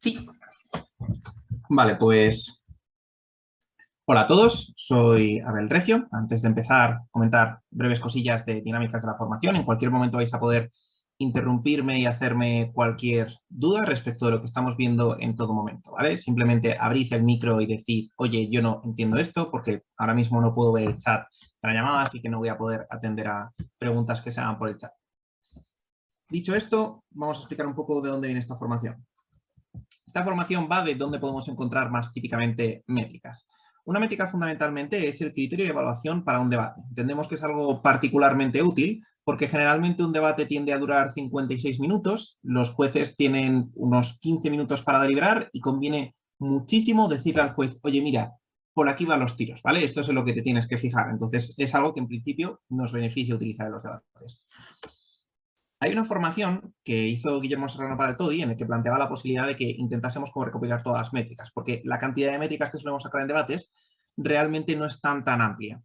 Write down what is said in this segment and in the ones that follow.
Sí. Vale, pues hola a todos, soy Abel Recio. Antes de empezar, comentar breves cosillas de dinámicas de la formación. En cualquier momento vais a poder interrumpirme y hacerme cualquier duda respecto de lo que estamos viendo en todo momento, ¿vale? Simplemente abrid el micro y decid, oye, yo no entiendo esto porque ahora mismo no puedo ver el chat de la llamada, así que no voy a poder atender a preguntas que se hagan por el chat. Dicho esto, vamos a explicar un poco de dónde viene esta formación. Esta formación va de dónde podemos encontrar más típicamente métricas. Una métrica fundamentalmente es el criterio de evaluación para un debate. Entendemos que es algo particularmente útil porque generalmente un debate tiende a durar 56 minutos, los jueces tienen unos 15 minutos para deliberar y conviene muchísimo decirle al juez, oye, mira, por aquí van los tiros, ¿vale? Esto es en lo que te tienes que fijar. Entonces, es algo que en principio nos beneficia utilizar en los debates. Hay una formación que hizo Guillermo Serrano para el TODI en el que planteaba la posibilidad de que intentásemos como recopilar todas las métricas, porque la cantidad de métricas que solemos sacar en debates realmente no es tan amplia.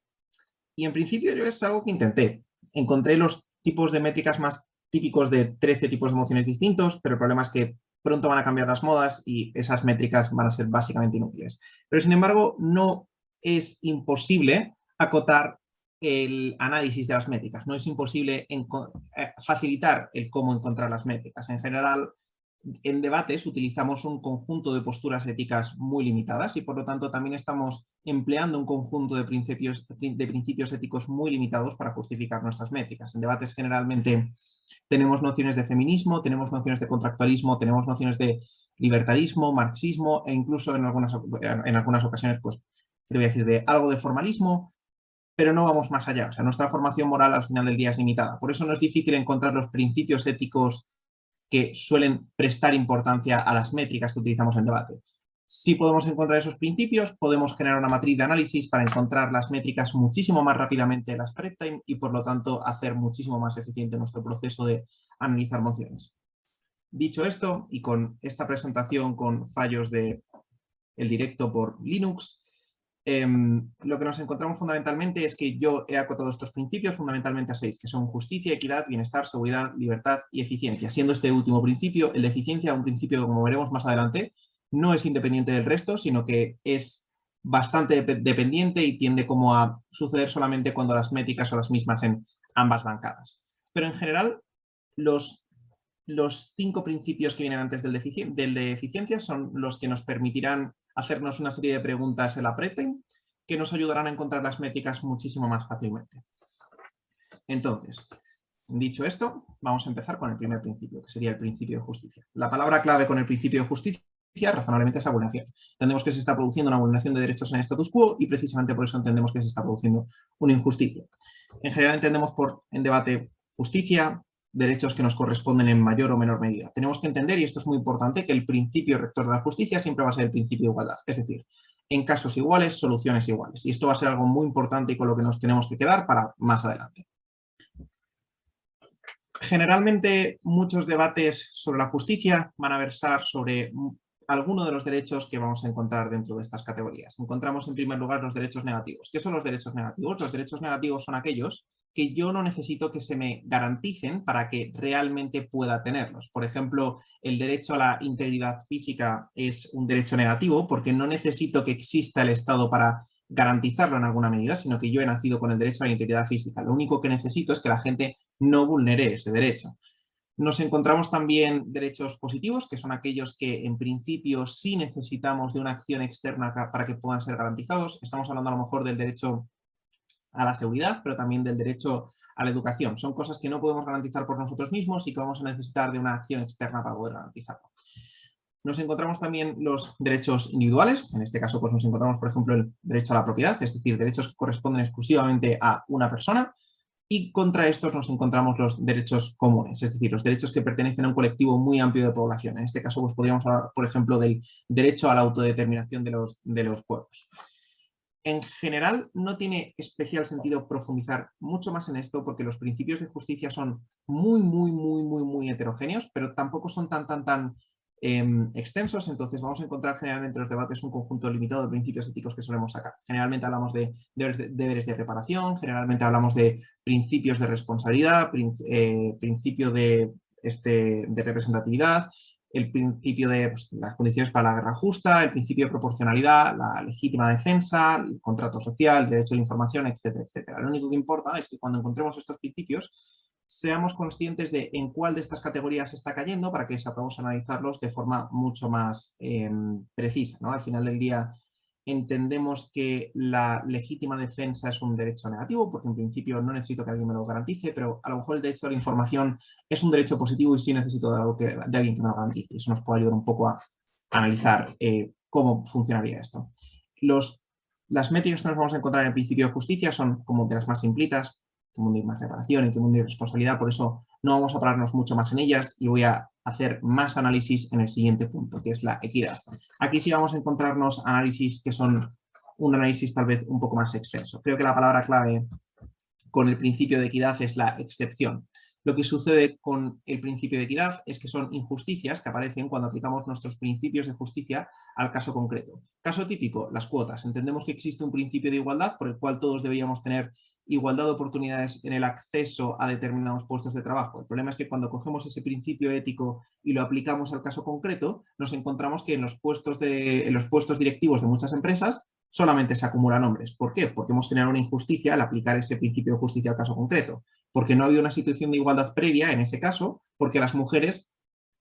Y en principio yo es algo que intenté. Encontré los tipos de métricas más típicos de 13 tipos de emociones distintos, pero el problema es que pronto van a cambiar las modas y esas métricas van a ser básicamente inútiles. Pero sin embargo, no es imposible acotar el análisis de las métricas, no es imposible facilitar el cómo encontrar las métricas. En general, en debates utilizamos un conjunto de posturas éticas muy limitadas y por lo tanto también estamos empleando un conjunto de principios éticos muy limitados para justificar nuestras métricas. En debates generalmente tenemos nociones de feminismo, tenemos nociones de contractualismo, tenemos nociones de libertarismo, marxismo e incluso en algunas ocasiones, pues, ¿qué te voy a decir? De algo de formalismo, pero no vamos más allá. O sea, nuestra formación moral al final del día es limitada. Por eso no es difícil encontrar los principios éticos que suelen prestar importancia a las métricas que utilizamos en debate. Si podemos encontrar esos principios, podemos generar una matriz de análisis para encontrar las métricas muchísimo más rápidamente en las prep time y por lo tanto hacer muchísimo más eficiente nuestro proceso de analizar mociones. Dicho esto, y con esta presentación con fallos del directo por Linux, lo que nos encontramos fundamentalmente es que yo he acotado estos principios fundamentalmente a 6, que son justicia, equidad, bienestar, seguridad, libertad y eficiencia. Siendo este último principio, el de eficiencia, un principio que, como veremos más adelante, no es independiente del resto, sino que es bastante dependiente y tiende como a suceder solamente cuando las métricas son las mismas en ambas bancadas. Pero en general, los 5 principios que vienen antes del de eficiencia son los que nos permitirán hacernos una serie de preguntas en la prep-time que nos ayudarán a encontrar las métricas muchísimo más fácilmente. Entonces, dicho esto, vamos a empezar con el primer principio, que sería el principio de justicia. La palabra clave con el principio de justicia razonablemente es la vulneración. Entendemos que se está produciendo una vulneración de derechos en el status quo y precisamente por eso entendemos que se está produciendo una injusticia. En general entendemos en debate justicia, derechos que nos corresponden en mayor o menor medida. Tenemos que entender, y esto es muy importante, que el principio rector de la justicia siempre va a ser el principio de igualdad. Es decir, en casos iguales, soluciones iguales. Y esto va a ser algo muy importante y con lo que nos tenemos que quedar para más adelante. Generalmente, muchos debates sobre la justicia van a versar sobre alguno de los derechos que vamos a encontrar dentro de estas categorías. Encontramos en primer lugar los derechos negativos. ¿Qué son los derechos negativos? Los derechos negativos son aquellos que yo no necesito que se me garanticen para que realmente pueda tenerlos. Por ejemplo, el derecho a la integridad física es un derecho negativo porque no necesito que exista el Estado para garantizarlo en alguna medida, sino que yo he nacido con el derecho a la integridad física. Lo único que necesito es que la gente no vulnere ese derecho. Nos encontramos también derechos positivos, que son aquellos que en principio sí necesitamos de una acción externa para que puedan ser garantizados. Estamos hablando a lo mejor del derecho a la seguridad, pero también del derecho a la educación. Son cosas que no podemos garantizar por nosotros mismos y que vamos a necesitar de una acción externa para poder garantizarlo. Nos encontramos también los derechos individuales, en este caso pues nos encontramos por ejemplo el derecho a la propiedad, es decir, derechos que corresponden exclusivamente a una persona, y contra estos nos encontramos los derechos comunes, es decir, los derechos que pertenecen a un colectivo muy amplio de población. En este caso pues podríamos hablar por ejemplo del derecho a la autodeterminación de los pueblos. En general, no tiene especial sentido profundizar mucho más en esto porque los principios de justicia son muy heterogéneos, pero tampoco son tan extensos, entonces vamos a encontrar generalmente en los debates un conjunto limitado de principios éticos que solemos sacar. Generalmente hablamos de deberes de reparación, generalmente hablamos de principios de responsabilidad, principio de representatividad, el principio de pues, las condiciones para la guerra justa, el principio de proporcionalidad, la legítima defensa, el contrato social, el derecho a la información, etcétera, etcétera. Lo único que importa es que cuando encontremos estos principios seamos conscientes de en cuál de estas categorías está cayendo para que sepamos analizarlos de forma mucho más precisa, ¿no? Al final del día entendemos que la legítima defensa es un derecho negativo, porque en principio no necesito que alguien me lo garantice, pero a lo mejor el derecho a la información es un derecho positivo y sí necesito de alguien que me lo garantice. Eso nos puede ayudar un poco a analizar cómo funcionaría esto. Las métricas que nos vamos a encontrar en el principio de justicia son como de las más simplitas, que mundo hay más reparación y que mundo hay responsabilidad, por eso no vamos a pararnos mucho más en ellas y voy a hacer más análisis en el siguiente punto, que es la equidad. Aquí sí vamos a encontrarnos análisis que son un análisis tal vez un poco más extenso. Creo que la palabra clave con el principio de equidad es la excepción. Lo que sucede con el principio de equidad es que son injusticias que aparecen cuando aplicamos nuestros principios de justicia al caso concreto. Caso típico, las cuotas. Entendemos que existe un principio de igualdad por el cual todos deberíamos tener igualdad de oportunidades en el acceso a determinados puestos de trabajo. El problema es que cuando cogemos ese principio ético y lo aplicamos al caso concreto, nos encontramos que en los puestos directivos de muchas empresas solamente se acumulan hombres. ¿Por qué? Porque hemos generado una injusticia al aplicar ese principio de justicia al caso concreto. Porque no había una situación de igualdad previa en ese caso, porque las mujeres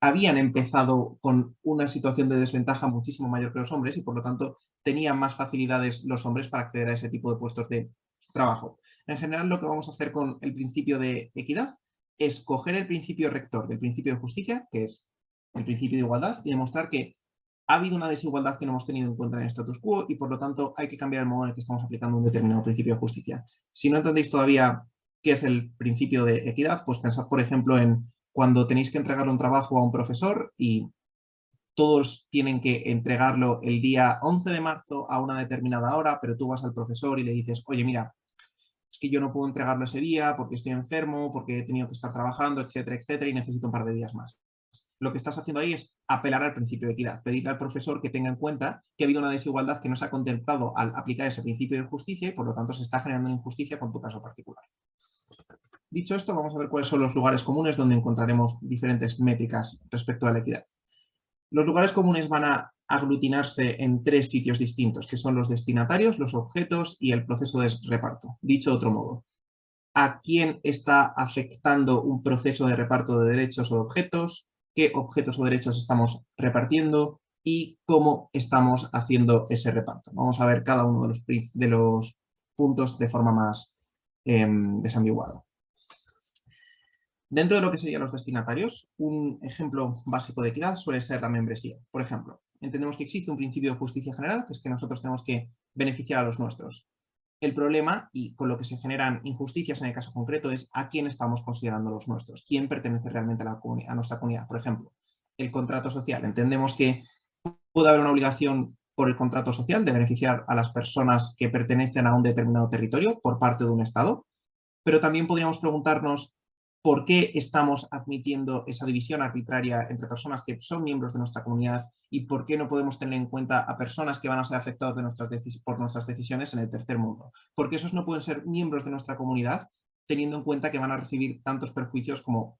habían empezado con una situación de desventaja muchísimo mayor que los hombres y por lo tanto tenían más facilidades los hombres para acceder a ese tipo de puestos de trabajo. En general, lo que vamos a hacer con el principio de equidad es coger el principio rector del principio de justicia, que es el principio de igualdad, y demostrar que ha habido una desigualdad que no hemos tenido en cuenta en el status quo y por lo tanto hay que cambiar el modo en el que estamos aplicando un determinado principio de justicia. Si no entendéis todavía qué es el principio de equidad, pues pensad, por ejemplo, en cuando tenéis que entregarle un trabajo a un profesor y todos tienen que entregarlo el día 11 de marzo a una determinada hora, pero tú vas al profesor y le dices, oye, mira, es que yo no puedo entregarlo ese día porque estoy enfermo, porque he tenido que estar trabajando, etcétera, etcétera, y necesito un par de días más. Lo que estás haciendo ahí es apelar al principio de equidad, pedirle al profesor que tenga en cuenta que ha habido una desigualdad que no se ha contemplado al aplicar ese principio de justicia y por lo tanto se está generando una injusticia con tu caso particular. Dicho esto, vamos a ver cuáles son los lugares comunes donde encontraremos diferentes métricas respecto a la equidad. Los lugares comunes van a aglutinarse en 3 sitios distintos, que son los destinatarios, los objetos y el proceso de reparto. Dicho de otro modo, ¿a quién está afectando un proceso de reparto de derechos o de objetos? ¿Qué objetos o derechos estamos repartiendo? ¿Y cómo estamos haciendo ese reparto? Vamos a ver cada uno de los puntos de forma más desambiguada. Dentro de lo que serían los destinatarios, un ejemplo básico de equidad suele ser la membresía. Por ejemplo, entendemos que existe un principio de justicia general, que es que nosotros tenemos que beneficiar a los nuestros. El problema, y con lo que se generan injusticias en el caso concreto, es a quién estamos considerando los nuestros, quién pertenece realmente a nuestra comunidad. Por ejemplo, el contrato social. Entendemos que puede haber una obligación por el contrato social de beneficiar a las personas que pertenecen a un determinado territorio por parte de un Estado, pero también podríamos preguntarnos por qué estamos admitiendo esa división arbitraria entre personas que son miembros de nuestra comunidad y por qué no podemos tener en cuenta a personas que van a ser afectadas por nuestras decisiones en el tercer mundo. Porque esos no pueden ser miembros de nuestra comunidad teniendo en cuenta que van a recibir tantos perjuicios como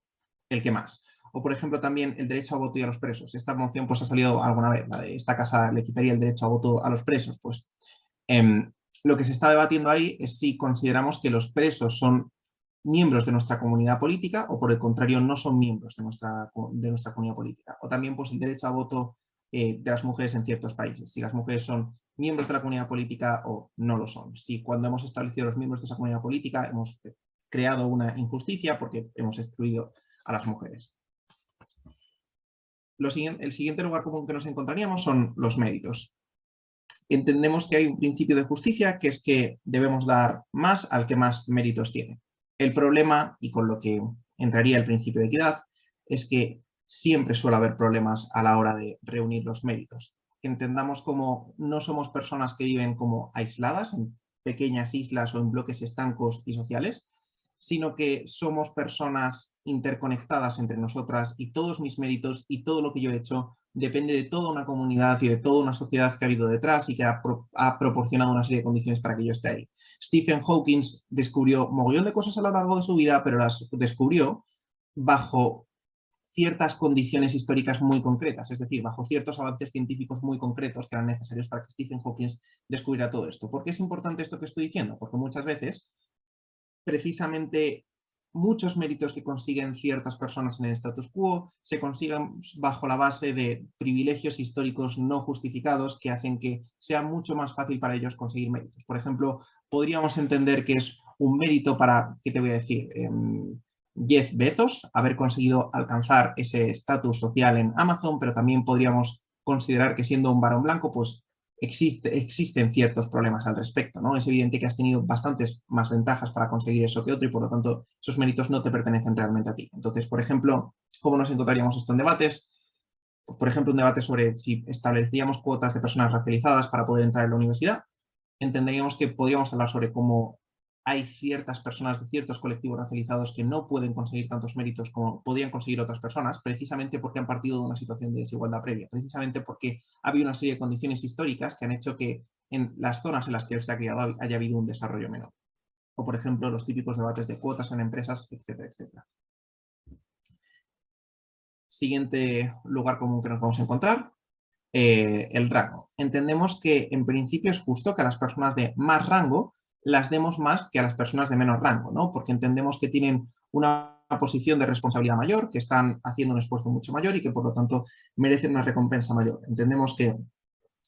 el que más. O, por ejemplo, también el derecho a voto y a los presos. Esta moción pues, ha salido alguna vez. La de esta casa le quitaría el derecho a voto a los presos. Pues lo que se está debatiendo ahí es si consideramos que los presos son miembros de nuestra comunidad política o por el contrario no son miembros de nuestra comunidad política. O también pues el derecho a voto de las mujeres en ciertos países, si las mujeres son miembros de la comunidad política o no lo son. Si cuando hemos establecido los miembros de esa comunidad política hemos creado una injusticia porque hemos excluido a las mujeres. El siguiente lugar común que nos encontraríamos son los méritos. Entendemos que hay un principio de justicia que es que debemos dar más al que más méritos tiene. El problema, y con lo que entraría el principio de equidad, es que siempre suele haber problemas a la hora de reunir los méritos. Entendamos como no somos personas que viven como aisladas en pequeñas islas o en bloques estancos y sociales, sino que somos personas interconectadas entre nosotras y todos mis méritos y todo lo que yo he hecho depende de toda una comunidad y de toda una sociedad que ha habido detrás y que ha proporcionado una serie de condiciones para que yo esté ahí. Stephen Hawking descubrió mogollón de cosas a lo largo de su vida, pero las descubrió bajo ciertas condiciones históricas muy concretas, es decir, bajo ciertos avances científicos muy concretos que eran necesarios para que Stephen Hawking descubriera todo esto. ¿Por qué es importante esto que estoy diciendo? Porque muchas veces, precisamente, muchos méritos que consiguen ciertas personas en el status quo se consiguen bajo la base de privilegios históricos no justificados que hacen que sea mucho más fácil para ellos conseguir méritos. Por ejemplo, podríamos entender que es un mérito para, ¿qué te voy a decir? Jeff Bezos haber conseguido alcanzar ese estatus social en Amazon, pero también podríamos considerar que siendo un varón blanco, pues existen ciertos problemas al respecto, ¿no? Es evidente que has tenido bastantes más ventajas para conseguir eso que otro y por lo tanto esos méritos no te pertenecen realmente a ti. Entonces, por ejemplo, ¿cómo nos encontraríamos esto en debates? Por ejemplo, un debate sobre si estableceríamos cuotas de personas racializadas para poder entrar en la universidad. Entenderíamos que podríamos hablar sobre cómo hay ciertas personas de ciertos colectivos racializados que no pueden conseguir tantos méritos como podían conseguir otras personas, precisamente porque han partido de una situación de desigualdad previa, precisamente porque ha habido una serie de condiciones históricas que han hecho que en las zonas en las que se ha criado haya habido un desarrollo menor. O, por ejemplo, los típicos debates de cuotas en empresas, etcétera, etcétera. Siguiente lugar común que nos vamos a encontrar, el rango. Entendemos que en principio es justo que a las personas de más rango las demos más que a las personas de menos rango, ¿no? Porque entendemos que tienen una posición de responsabilidad mayor, que están haciendo un esfuerzo mucho mayor y que por lo tanto merecen una recompensa mayor. Entendemos que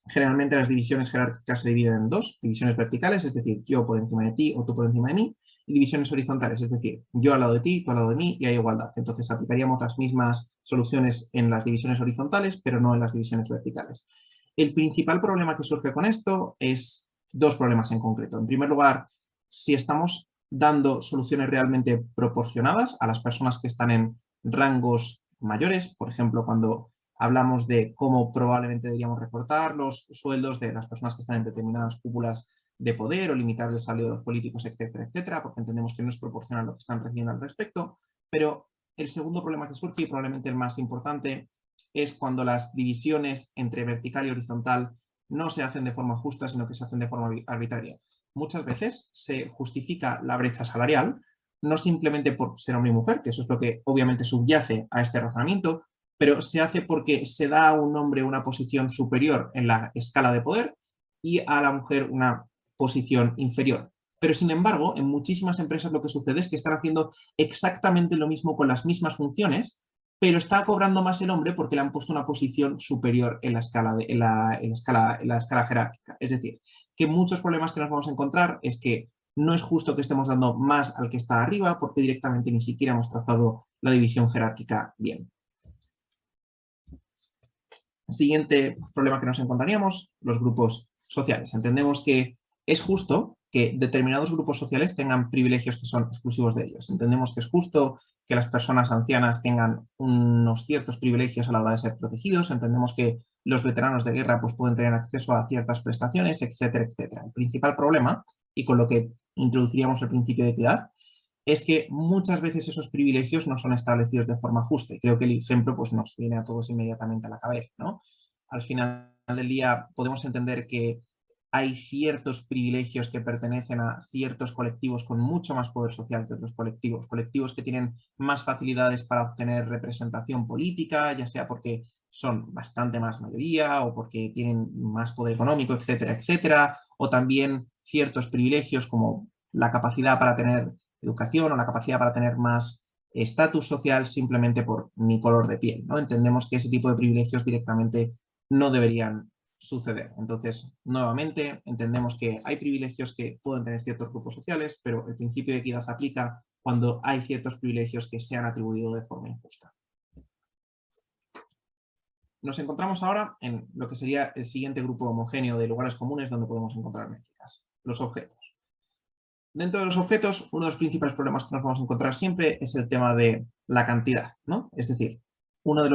generalmente las divisiones jerárquicas se dividen en dos, divisiones verticales, es decir, yo por encima de ti o tú por encima de mí, y divisiones horizontales, es decir, yo al lado de ti, tú al lado de mí y hay igualdad. Entonces aplicaríamos las mismas soluciones en las divisiones horizontales, pero no en las divisiones verticales. El principal problema que surge con esto es dos problemas en concreto. En primer lugar, si estamos dando soluciones realmente proporcionadas a las personas que están en rangos mayores, por ejemplo, cuando hablamos de cómo probablemente deberíamos recortar los sueldos de las personas que están en determinadas cúpulas de poder o limitar el salario de los políticos, etcétera, etcétera, porque entendemos que no es proporcional lo que están recibiendo al respecto. Pero el segundo problema que surge, y probablemente el más importante, es cuando las divisiones entre vertical y horizontal no se hacen de forma justa, sino que se hacen de forma arbitraria. Muchas veces se justifica la brecha salarial no simplemente por ser hombre y mujer, que eso es lo que obviamente subyace a este razonamiento, pero se hace porque se da a un hombre una posición superior en la escala de poder y a la mujer una posición inferior. Pero sin embargo, en muchísimas empresas lo que sucede es que están haciendo exactamente lo mismo con las mismas funciones, pero está cobrando más el hombre porque le han puesto una posición superior en la escala, en la escala jerárquica. Es decir, que muchos problemas que nos vamos a encontrar es que no es justo que estemos dando más al que está arriba porque directamente ni siquiera hemos trazado la división jerárquica bien. Siguiente problema que nos encontraríamos, los grupos sociales. Entendemos que es justo que determinados grupos sociales tengan privilegios que son exclusivos de ellos. Entendemos que es justo que las personas ancianas tengan unos ciertos privilegios a la hora de ser protegidos. Entendemos que los veteranos de guerra pues, pueden tener acceso a ciertas prestaciones, etcétera, etcétera. El principal problema, y con lo que introduciríamos el principio de equidad, es que muchas veces esos privilegios no son establecidos de forma justa. Y creo que el ejemplo pues, nos viene a todos inmediatamente a la cabeza, ¿no? Al final del día podemos entender que hay ciertos privilegios que pertenecen a ciertos colectivos con mucho más poder social que otros colectivos, colectivos que tienen más facilidades para obtener representación política, ya sea porque son bastante más mayoría o porque tienen más poder económico, etcétera, etcétera, o también ciertos privilegios como la capacidad para tener educación o la capacidad para tener más estatus social simplemente por mi color de piel, ¿no? Entendemos que ese tipo de privilegios directamente no deberían suceder. Entonces, nuevamente, entendemos que hay privilegios que pueden tener ciertos grupos sociales, pero el principio de equidad aplica cuando hay ciertos privilegios que se han atribuido de forma injusta. Nos encontramos ahora en lo que sería el siguiente grupo homogéneo de lugares comunes donde podemos encontrar métricas, los objetos. Dentro de los objetos, uno de los principales problemas que nos vamos a encontrar siempre es el tema de la cantidad, ¿no? Es decir, uno de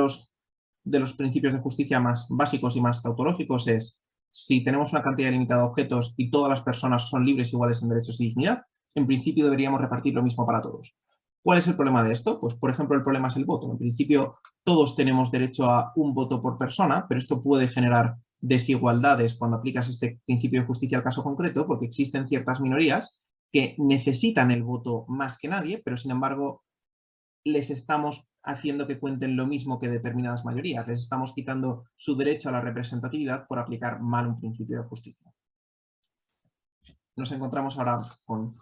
los principios de justicia más básicos y más tautológicos es si tenemos una cantidad limitada de objetos y todas las personas son libres iguales en derechos y dignidad, en principio deberíamos repartir lo mismo para todos. ¿Cuál es el problema de esto? Pues, por ejemplo, el problema es el voto. En principio, todos tenemos derecho a un voto por persona, pero esto puede generar desigualdades cuando aplicas este principio de justicia al caso concreto, porque existen ciertas minorías que necesitan el voto más que nadie, pero sin embargo les estamos haciendo que cuenten lo mismo que determinadas mayorías. Les estamos quitando su derecho a la representatividad por aplicar mal un principio de justicia. Nos encontramos ahora con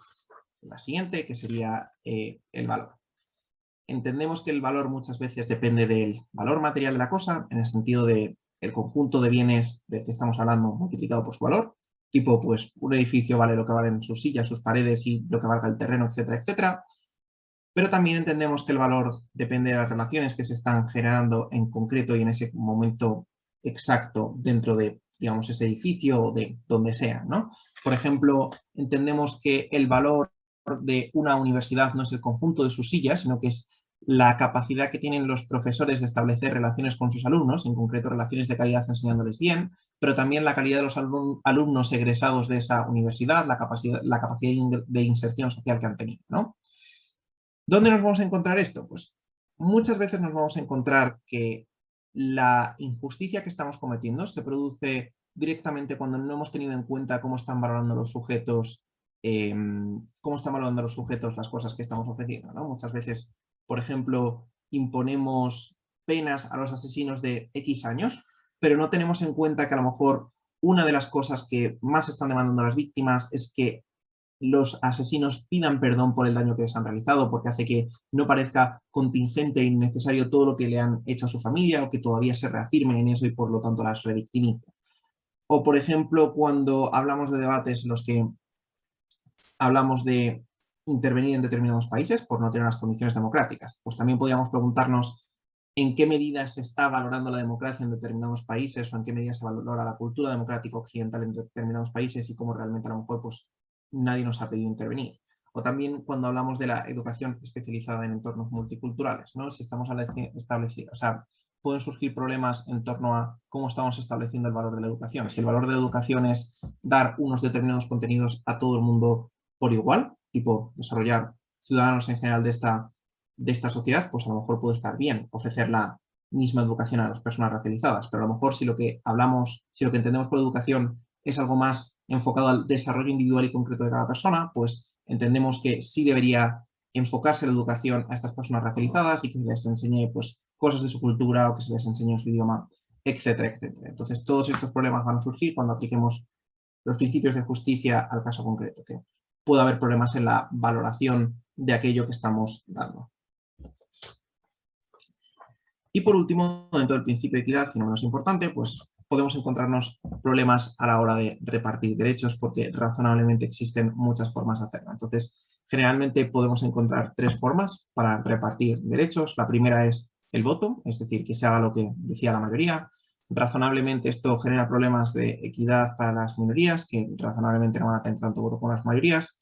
la siguiente, que sería el valor. Entendemos que el valor muchas veces depende del valor material de la cosa, en el sentido de el conjunto de bienes del que estamos hablando multiplicado por su valor. Tipo, pues un edificio vale lo que valen sus sillas, sus paredes y lo que valga el terreno, etcétera, etcétera. Pero también entendemos que el valor depende de las relaciones que se están generando en concreto y en ese momento exacto dentro de, digamos, ese edificio o de donde sea, ¿no? Por ejemplo, entendemos que el valor de una universidad no es el conjunto de sus sillas, sino que es la capacidad que tienen los profesores de establecer relaciones con sus alumnos, en concreto relaciones de calidad enseñándoles bien, pero también la calidad de los alumnos egresados de esa universidad, la capacidad de inserción social que han tenido, ¿no? ¿Dónde nos vamos a encontrar esto? Pues muchas veces nos vamos a encontrar que la injusticia que estamos cometiendo se produce directamente cuando no hemos tenido en cuenta cómo están valorando los sujetos, las cosas que estamos ofreciendo, ¿no? Muchas veces, por ejemplo, imponemos penas a los asesinos de X años, pero no tenemos en cuenta que a lo mejor una de las cosas que más están demandando las víctimas es que los asesinos pidan perdón por el daño que les han realizado, porque hace que no parezca contingente e innecesario todo lo que le han hecho a su familia o que todavía se reafirmen en eso y por lo tanto las revictimice. O, por ejemplo, cuando hablamos de debates en los que hablamos de intervenir en determinados países por no tener las condiciones democráticas, pues también podríamos preguntarnos en qué medida se está valorando la democracia en determinados países o en qué medida se valora la cultura democrática occidental en determinados países y cómo realmente a lo mejor pues nadie nos ha pedido intervenir. O también cuando hablamos de la educación especializada en entornos multiculturales, ¿no? Si estamos estableciendo, o sea, pueden surgir problemas en torno a cómo estamos estableciendo el valor de la educación. Si el valor de la educación es dar unos determinados contenidos a todo el mundo por igual, tipo desarrollar ciudadanos en general de esta sociedad, pues a lo mejor puede estar bien ofrecer la misma educación a las personas racializadas, pero a lo mejor si lo que entendemos por educación es algo más enfocado al desarrollo individual y concreto de cada persona, pues entendemos que sí debería enfocarse la educación a estas personas racializadas y que se les enseñe pues, cosas de su cultura o que se les enseñe su idioma, etcétera, etcétera. Entonces, todos estos problemas van a surgir cuando apliquemos los principios de justicia al caso concreto, que puede haber problemas en la valoración de aquello que estamos dando. Y por último, dentro del principio de equidad, y no menos importante, pues podemos encontrarnos problemas a la hora de repartir derechos porque razonablemente existen muchas formas de hacerlo. Entonces, generalmente podemos encontrar tres formas para repartir derechos. La primera es el voto, es decir, que se haga lo que decía la mayoría. Razonablemente esto genera problemas de equidad para las minorías, que razonablemente no van a tener tanto voto como las mayorías.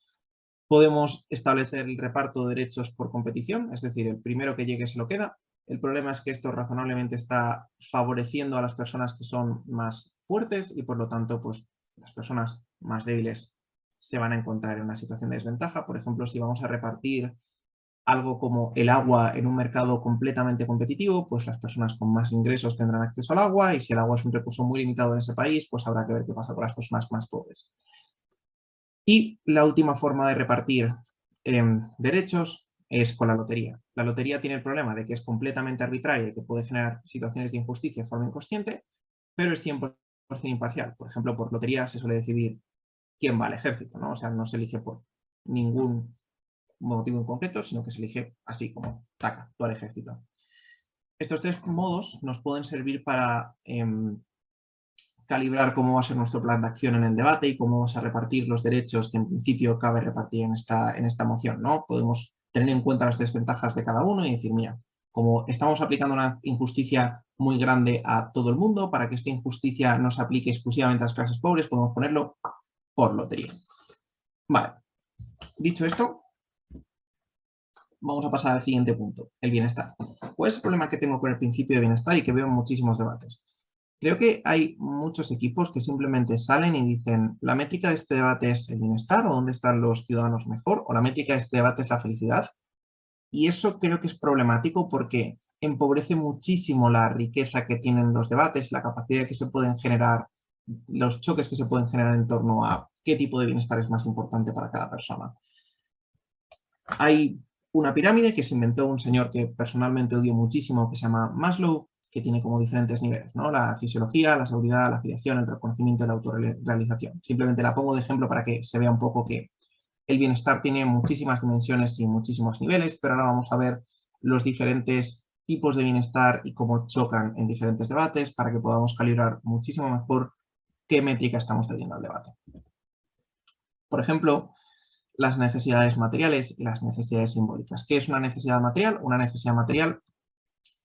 Podemos establecer el reparto de derechos por competición, es decir, el primero que llegue se lo queda. El problema es que esto razonablemente está favoreciendo a las personas que son más fuertes y por lo tanto, pues las personas más débiles se van a encontrar en una situación de desventaja. Por ejemplo, si vamos a repartir algo como el agua en un mercado completamente competitivo, pues las personas con más ingresos tendrán acceso al agua y si el agua es un recurso muy limitado en ese país, pues habrá que ver qué pasa con las personas más pobres. Y la última forma de repartir derechos es con la lotería. La lotería tiene el problema de que es completamente arbitraria y que puede generar situaciones de injusticia de forma inconsciente, pero es 100% imparcial. Por ejemplo, por lotería se suele decidir quién va al ejército, ¿no? O sea, no se elige por ningún motivo en concreto, sino que se elige así como, taca, tú al ejército. Estos tres modos nos pueden servir para calibrar cómo va a ser nuestro plan de acción en el debate y cómo vamos a repartir los derechos que en principio cabe repartir en esta moción, ¿no? Podemos tener en cuenta las desventajas de cada uno y decir, mira, como estamos aplicando una injusticia muy grande a todo el mundo, para que esta injusticia no se aplique exclusivamente a las clases pobres, podemos ponerlo por lotería. Vale. Dicho esto, vamos a pasar al siguiente punto, el bienestar. ¿Cuál es el problema que tengo con el principio de bienestar y que veo en muchísimos debates? Creo que hay muchos equipos que simplemente salen y dicen la métrica de este debate es el bienestar o dónde están los ciudadanos mejor o la métrica de este debate es la felicidad. Y eso creo que es problemático porque empobrece muchísimo la riqueza que tienen los debates, la capacidad que se pueden generar, los choques que se pueden generar en torno a qué tipo de bienestar es más importante para cada persona. Hay una pirámide que se inventó un señor que personalmente odio muchísimo, que se llama Maslow, que tiene como diferentes niveles, ¿no? La fisiología, la seguridad, la afiliación, el reconocimiento y la autorrealización. Simplemente la pongo de ejemplo para que se vea un poco que el bienestar tiene muchísimas dimensiones y muchísimos niveles, pero ahora vamos a ver los diferentes tipos de bienestar y cómo chocan en diferentes debates para que podamos calibrar muchísimo mejor qué métrica estamos trayendo al debate. Por ejemplo, las necesidades materiales y las necesidades simbólicas. ¿Qué es una necesidad material? Una necesidad material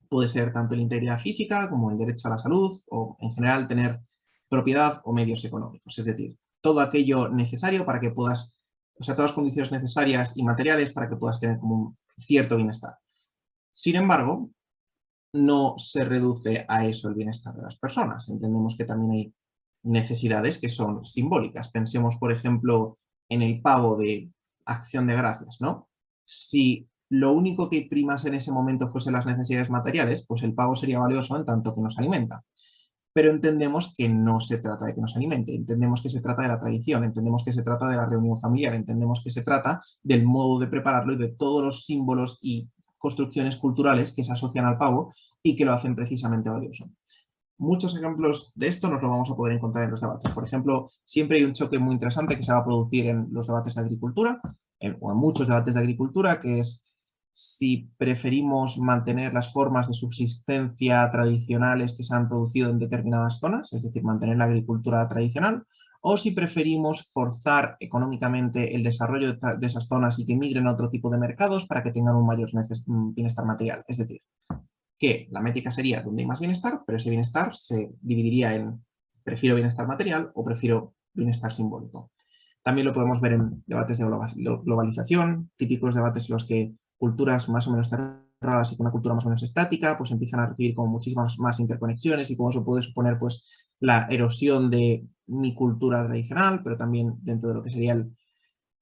puede ser tanto la integridad física como el derecho a la salud o, en general, tener propiedad o medios económicos. Es decir, todo aquello necesario para que puedas, o sea, todas las condiciones necesarias y materiales para que puedas tener como un cierto bienestar. Sin embargo, no se reduce a eso el bienestar de las personas. Entendemos que también hay necesidades que son simbólicas. Pensemos, por ejemplo, en el pavo de Acción de Gracias, ¿no? Si lo único que primas en ese momento fuesen las necesidades materiales, pues el pavo sería valioso en tanto que nos alimenta. Pero entendemos que no se trata de que nos alimente, entendemos que se trata de la tradición, entendemos que se trata de la reunión familiar, entendemos que se trata del modo de prepararlo y de todos los símbolos y construcciones culturales que se asocian al pavo y que lo hacen precisamente valioso. Muchos ejemplos de esto nos lo vamos a poder encontrar en los debates. Por ejemplo, siempre hay un choque muy interesante que se va a producir en los debates de agricultura, o en muchos debates de agricultura, que es si preferimos mantener las formas de subsistencia tradicionales que se han producido en determinadas zonas, es decir, mantener la agricultura tradicional, o si preferimos forzar económicamente el desarrollo de esas zonas y que migren a otro tipo de mercados para que tengan un mayor bienestar material. Es decir, que la métrica sería donde hay más bienestar, pero ese bienestar se dividiría en prefiero bienestar material o prefiero bienestar simbólico. También lo podemos ver en debates de globalización, típicos debates en los que culturas más o menos cerradas y con una cultura más o menos estática, pues empiezan a recibir como muchísimas más interconexiones y como eso puede suponer pues la erosión de mi cultura tradicional, pero también dentro de lo que sería el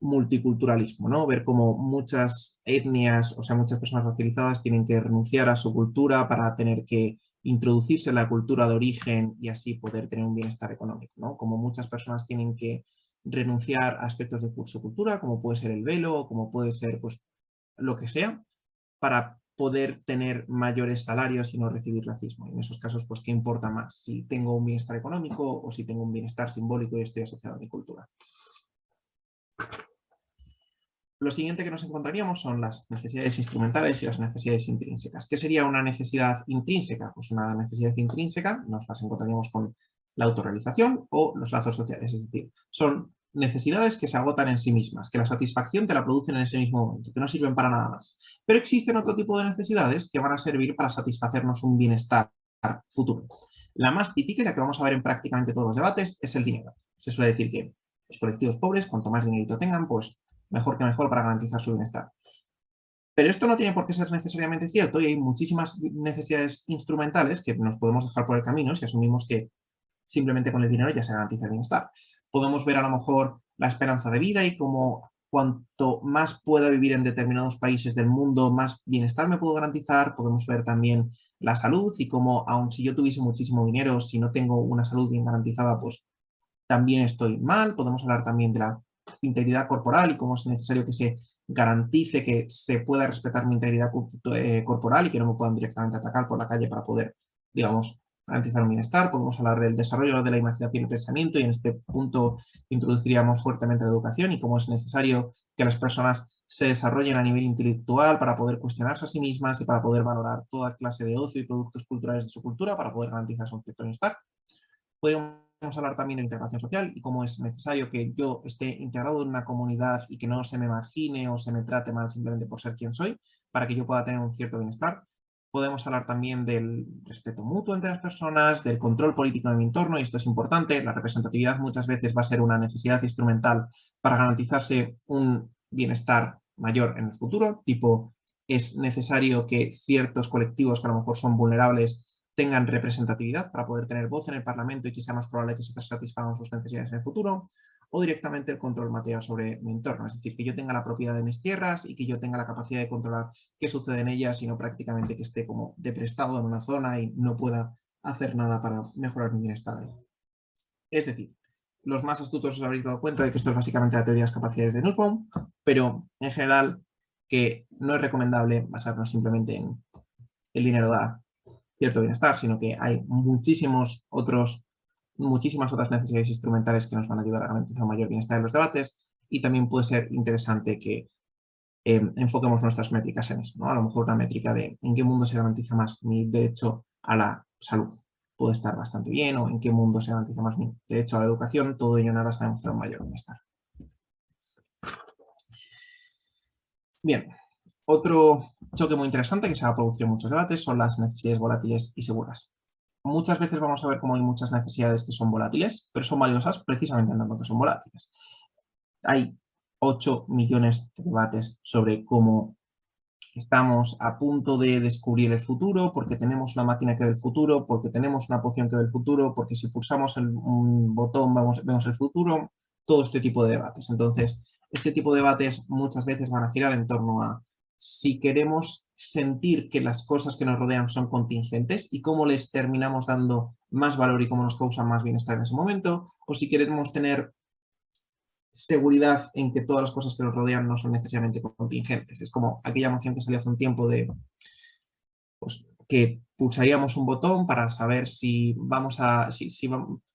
multiculturalismo, ¿no? Ver cómo muchas etnias, o sea, muchas personas racializadas tienen que renunciar a su cultura para tener que introducirse en la cultura de origen y así poder tener un bienestar económico, ¿no? Como muchas personas tienen que renunciar a aspectos de su cultura, como puede ser el velo, como puede ser, pues, lo que sea, para poder tener mayores salarios y no recibir racismo. Y en esos casos, pues, ¿qué importa más? Si tengo un bienestar económico o si tengo un bienestar simbólico y estoy asociado a mi cultura. Lo siguiente que nos encontraríamos son las necesidades instrumentales y las necesidades intrínsecas. ¿Qué sería una necesidad intrínseca? Pues una necesidad intrínseca nos las encontraríamos con la autorrealización o los lazos sociales. Es decir, son necesidades que se agotan en sí mismas, que la satisfacción te la producen en ese mismo momento, que no sirven para nada más. Pero existen otro tipo de necesidades que van a servir para satisfacernos un bienestar futuro. La más típica, y la que vamos a ver en prácticamente todos los debates, es el dinero. Se suele decir que los colectivos pobres, cuanto más dinerito tengan, pues mejor que mejor para garantizar su bienestar. Pero esto no tiene por qué ser necesariamente cierto y hay muchísimas necesidades instrumentales que nos podemos dejar por el camino si asumimos que simplemente con el dinero ya se garantiza el bienestar. Podemos ver a lo mejor la esperanza de vida y cómo cuanto más pueda vivir en determinados países del mundo, más bienestar me puedo garantizar. Podemos ver también la salud y cómo, aun si yo tuviese muchísimo dinero, si no tengo una salud bien garantizada, pues también estoy mal. Podemos hablar también de la integridad corporal y cómo es necesario que se garantice que se pueda respetar mi integridad corporal y que no me puedan directamente atacar por la calle para poder, digamos, garantizar un bienestar. Podemos hablar del desarrollo de la imaginación y pensamiento y en este punto introduciríamos fuertemente la educación y cómo es necesario que las personas se desarrollen a nivel intelectual para poder cuestionarse a sí mismas y para poder valorar toda clase de ocio y productos culturales de su cultura para poder garantizarse un cierto bienestar. Podemos hablar también de integración social y cómo es necesario que yo esté integrado en una comunidad y que no se me margine o se me trate mal simplemente por ser quien soy, para que yo pueda tener un cierto bienestar. Podemos hablar también del respeto mutuo entre las personas, del control político en mi entorno, y esto es importante. La representatividad muchas veces va a ser una necesidad instrumental para garantizarse un bienestar mayor en el futuro, tipo es necesario que ciertos colectivos que a lo mejor son vulnerables tengan representatividad para poder tener voz en el Parlamento y que sea más probable que se satisfagan sus necesidades en el futuro, o directamente el control material sobre mi entorno, es decir, que yo tenga la propiedad de mis tierras y que yo tenga la capacidad de controlar qué sucede en ellas y no prácticamente que esté como de prestado en una zona y no pueda hacer nada para mejorar mi bienestar ahí. Es decir, los más astutos os habréis dado cuenta de que esto es básicamente la teoría de las capacidades de Nussbaum, pero en general que no es recomendable basarnos simplemente en el dinero da cierto bienestar, sino que hay muchísimas otras necesidades instrumentales que nos van a ayudar a garantizar un mayor bienestar en los debates, y también puede ser interesante que enfoquemos nuestras métricas en eso, ¿no? A lo mejor una métrica de en qué mundo se garantiza más mi derecho a la salud puede estar bastante bien, o en qué mundo se garantiza más mi derecho a la educación, todo ello en aras de demostrar un mayor bienestar. Bien, otro choque muy interesante que se ha producido en muchos debates son las necesidades volátiles y seguras. Muchas veces vamos a ver cómo hay muchas necesidades que son volátiles, pero son valiosas precisamente en tanto que son volátiles. Hay 8 millones de debates sobre cómo estamos a punto de descubrir el futuro, porque tenemos una máquina que ve el futuro, porque tenemos una poción que ve el futuro, porque si pulsamos un botón vemos el futuro, todo este tipo de debates. Entonces, este tipo de debates muchas veces van a girar en torno a si queremos sentir que las cosas que nos rodean son contingentes y cómo les terminamos dando más valor y cómo nos causan más bienestar en ese momento, o si queremos tener seguridad en que todas las cosas que nos rodean no son necesariamente contingentes. Es como aquella moción que salió hace un tiempo de pues, que pulsaríamos un botón para saber si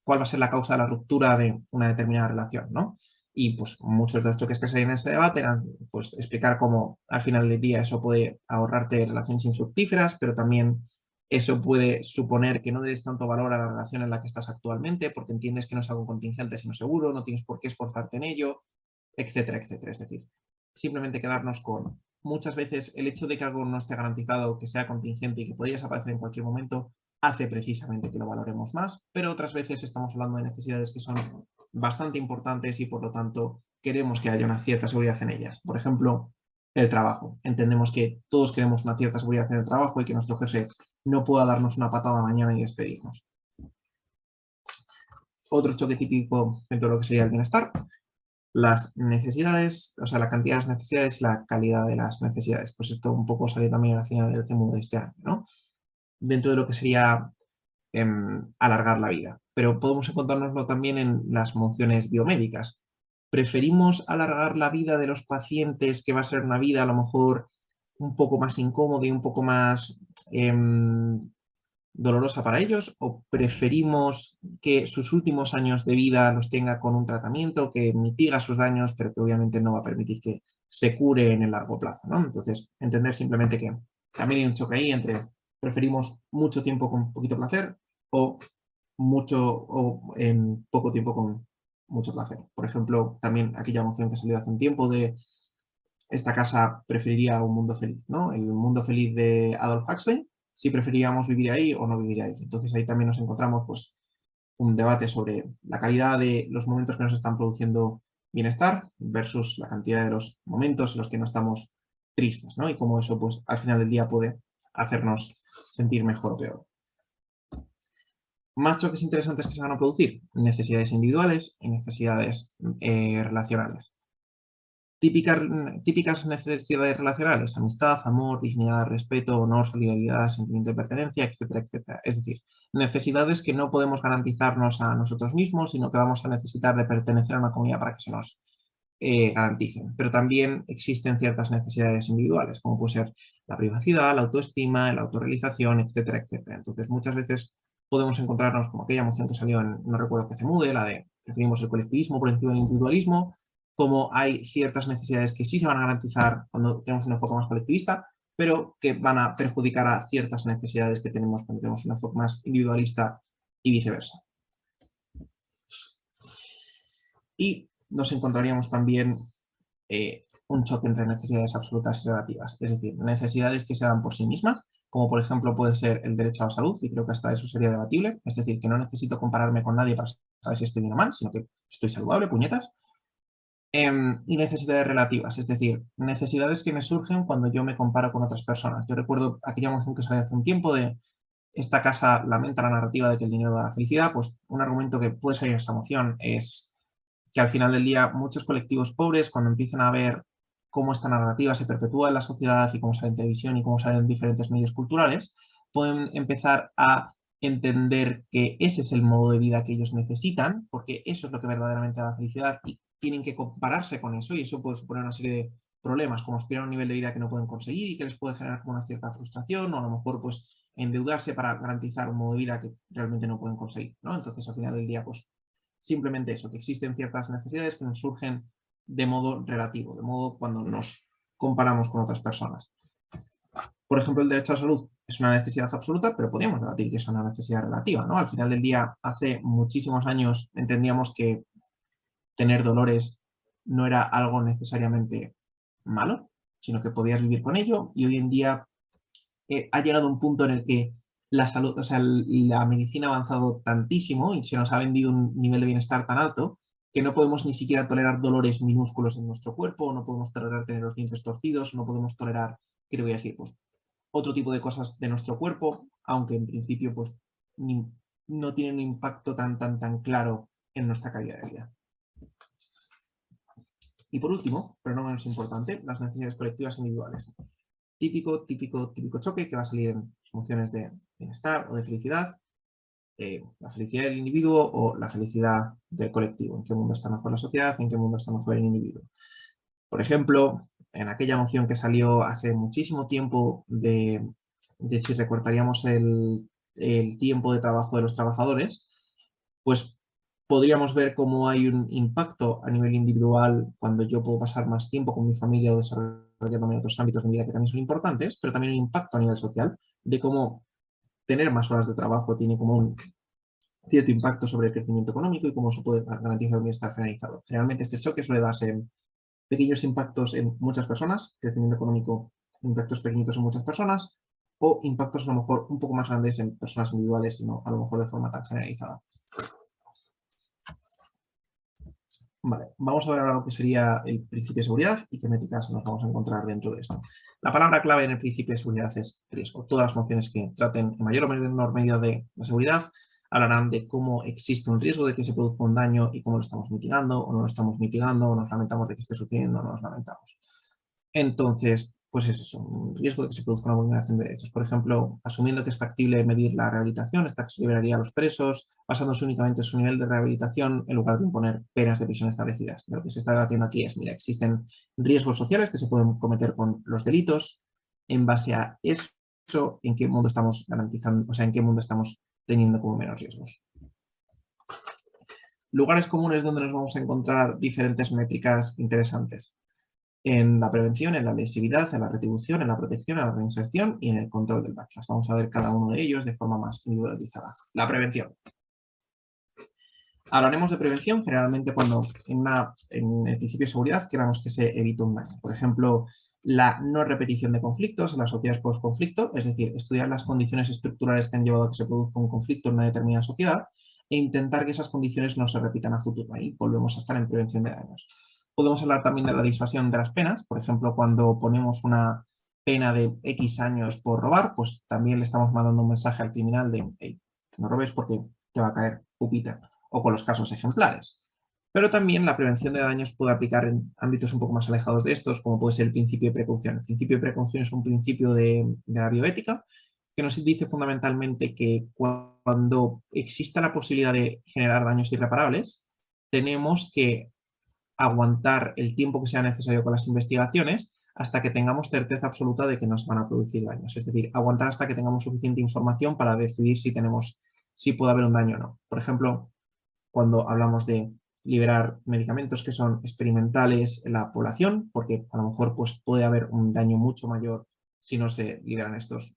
cuál va a ser la causa de la ruptura de una determinada relación, ¿no? Y pues muchos de los choques que salían en ese debate eran pues explicar cómo al final del día eso puede ahorrarte relaciones infructíferas, pero también eso puede suponer que no des tanto valor a la relación en la que estás actualmente porque entiendes que no es algo contingente sino seguro, no tienes por qué esforzarte en ello, etcétera, etcétera. Es decir, simplemente quedarnos con muchas veces el hecho de que algo no esté garantizado, que sea contingente y que podría desaparecer en cualquier momento, hace precisamente que lo valoremos más, pero otras veces estamos hablando de necesidades que son bastante importantes y por lo tanto queremos que haya una cierta seguridad en ellas. Por ejemplo, el trabajo. Entendemos que todos queremos una cierta seguridad en el trabajo y que nuestro jefe no pueda darnos una patada mañana y despedirnos. Otro choque típico dentro de lo que sería el bienestar: las necesidades, o sea, la cantidad de las necesidades y la calidad de las necesidades. Pues esto un poco salió también al final del CEMU de este año, ¿no? Dentro de lo que sería alargar la vida. Pero podemos encontrárnoslo también en las mociones biomédicas. ¿Preferimos alargar la vida de los pacientes, que va a ser una vida a lo mejor un poco más incómoda y un poco más dolorosa para ellos, o preferimos que sus últimos años de vida los tenga con un tratamiento que mitiga sus daños, pero que obviamente no va a permitir que se cure en el largo plazo, ¿no? Entonces, entender simplemente que también hay un choque ahí entre preferimos mucho tiempo con poquito placer o en poco tiempo con mucho placer. Por ejemplo, también aquella moción que salió hace un tiempo de esta casa preferiría un mundo feliz, ¿no? El mundo feliz de Adolf Huxley, si preferíamos vivir ahí o no vivir ahí. Entonces ahí también nos encontramos pues, un debate sobre la calidad de los momentos que nos están produciendo bienestar versus la cantidad de los momentos en los que no estamos tristes, ¿no? Y cómo eso pues, al final del día puede hacernos sentir mejor o peor. Más choques interesantes que se van a producir: necesidades individuales y necesidades relacionales. Típicas necesidades relacionales: amistad, amor, dignidad, respeto, honor, solidaridad, sentimiento de pertenencia, etcétera, etcétera. Es decir, necesidades que no podemos garantizarnos a nosotros mismos, sino que vamos a necesitar de pertenecer a una comunidad para que se nos garanticen. Pero también existen ciertas necesidades individuales, como puede ser la privacidad, la autoestima, la autorrealización, etcétera, etcétera. Entonces, muchas veces podemos encontrarnos como aquella moción que salió en, no recuerdo qué CEMUDE, la de preferimos el colectivismo por encima del individualismo, como hay ciertas necesidades que sí se van a garantizar cuando tenemos un enfoque más colectivista, pero que van a perjudicar a ciertas necesidades que tenemos cuando tenemos un enfoque más individualista y viceversa. Y nos encontraríamos también un choque entre necesidades absolutas y relativas, es decir, necesidades que se dan por sí mismas, como por ejemplo puede ser el derecho a la salud, y creo que hasta eso sería debatible, es decir, que no necesito compararme con nadie para saber si estoy bien o mal, sino que estoy saludable, puñetas. Y necesidades relativas, es decir, necesidades que me surgen cuando yo me comparo con otras personas. Yo recuerdo aquella moción que salió hace un tiempo de esta casa lamenta la narrativa de que el dinero da la felicidad. Pues un argumento que puede salir en esta moción es que al final del día muchos colectivos pobres, cuando empiezan a ver cómo esta narrativa se perpetúa en la sociedad y cómo sale en televisión y cómo sale en diferentes medios culturales, pueden empezar a entender que ese es el modo de vida que ellos necesitan, porque eso es lo que verdaderamente da la felicidad, y tienen que compararse con eso, y eso puede suponer una serie de problemas como aspirar a un nivel de vida que no pueden conseguir y que les puede generar como una cierta frustración, o a lo mejor pues endeudarse para garantizar un modo de vida que realmente no pueden conseguir, ¿no? Entonces, al final del día, pues simplemente eso, que existen ciertas necesidades que nos surgen de modo relativo, de modo cuando nos comparamos con otras personas. Por ejemplo, el derecho a la salud es una necesidad absoluta, pero podríamos debatir que es una necesidad relativa, ¿no? Al final del día, hace muchísimos años entendíamos que tener dolores no era algo necesariamente malo, sino que podías vivir con ello, y hoy en día ha llegado un punto en el que la salud, o sea, la medicina ha avanzado tantísimo y se nos ha vendido un nivel de bienestar tan alto que no podemos ni siquiera tolerar dolores minúsculos en nuestro cuerpo, no podemos tolerar tener los dientes torcidos, no podemos tolerar, ¿qué te voy a decir? Pues otro tipo de cosas de nuestro cuerpo, aunque en principio pues no tienen un impacto tan claro en nuestra calidad de vida. Y por último, pero no menos importante, las necesidades colectivas individuales. Típico choque que va a salir en emociones de bienestar o de felicidad, la felicidad del individuo o la felicidad del colectivo. ¿En qué mundo está mejor la sociedad? ¿En qué mundo está mejor el individuo? Por ejemplo, en aquella moción que salió hace muchísimo tiempo de si recortaríamos el tiempo de trabajo de los trabajadores, pues podríamos ver cómo hay un impacto a nivel individual cuando yo puedo pasar más tiempo con mi familia o desarrollándome en otros ámbitos de mi vida que también son importantes, pero también un impacto a nivel social de cómo tener más horas de trabajo tiene como un cierto impacto sobre el crecimiento económico y cómo se puede garantizar un bienestar generalizado. Generalmente este choque suele darse en pequeños impactos en muchas personas, crecimiento económico, impactos pequeñitos en muchas personas, o impactos a lo mejor un poco más grandes en personas individuales, sino a lo mejor de forma tan generalizada. Vale, vamos a ver ahora lo que sería el principio de seguridad y qué métricas nos vamos a encontrar dentro de esto. La palabra clave en el principio de seguridad es riesgo. Todas las mociones que traten en mayor o menor medida de la seguridad hablarán de cómo existe un riesgo de que se produzca un daño y cómo lo estamos mitigando o no lo estamos mitigando, o nos lamentamos de que esté sucediendo o no nos lamentamos. Entonces, pues es eso, un riesgo de que se produzca una vulneración de derechos. Por ejemplo, asumiendo que es factible medir la rehabilitación, esta se liberaría a los presos, basándose únicamente en su nivel de rehabilitación en lugar de imponer penas de prisión establecidas. De lo que se está debatiendo aquí es, mira, existen riesgos sociales que se pueden cometer con los delitos. En base a eso, ¿en qué mundo estamos garantizando, o sea, en qué mundo estamos teniendo como menos riesgos? Lugares comunes donde nos vamos a encontrar diferentes métricas interesantes. En la prevención, en la lesividad, en la retribución, en la protección, en la reinserción y en el control del backlash. Vamos a ver cada uno de ellos de forma más individualizada. La prevención. Hablaremos de prevención generalmente cuando en el principio de seguridad queramos que se evite un daño. Por ejemplo, la no repetición de conflictos en las sociedades post-conflicto, es decir, estudiar las condiciones estructurales que han llevado a que se produzca un conflicto en una determinada sociedad e intentar que esas condiciones no se repitan a futuro. Ahí volvemos a estar en prevención de daños. Podemos hablar también de la disuasión de las penas. Por ejemplo, cuando ponemos una pena de X años por robar, pues también le estamos mandando un mensaje al criminal de hey, no robes porque te va a caer pupita, o con los casos ejemplares. Pero también la prevención de daños puede aplicar en ámbitos un poco más alejados de estos, como puede ser el principio de precaución. El principio de precaución es un principio de la bioética que nos dice fundamentalmente que cuando exista la posibilidad de generar daños irreparables, tenemos que aguantar el tiempo que sea necesario con las investigaciones hasta que tengamos certeza absoluta de que nos van a producir daños. Es decir, aguantar hasta que tengamos suficiente información para decidir si puede haber un daño o no. Por ejemplo, cuando hablamos de liberar medicamentos que son experimentales en la población, porque a lo mejor pues, puede haber un daño mucho mayor si no se liberan estos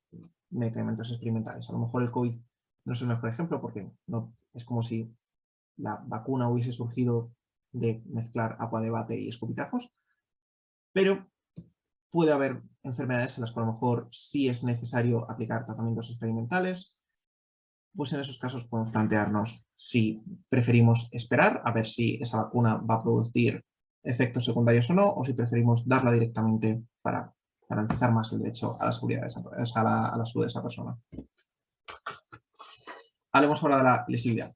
medicamentos experimentales. A lo mejor el COVID no es el mejor ejemplo porque no, es como si la vacuna hubiese surgido de mezclar agua de bate y escupitajos, pero puede haber enfermedades en las que a lo mejor sí es necesario aplicar tratamientos experimentales. Pues en esos casos podemos plantearnos si preferimos esperar a ver si esa vacuna va a producir efectos secundarios o no, o si preferimos darla directamente para garantizar más el derecho a la seguridad de a la salud de esa persona. Hablemos ahora de la lesividad.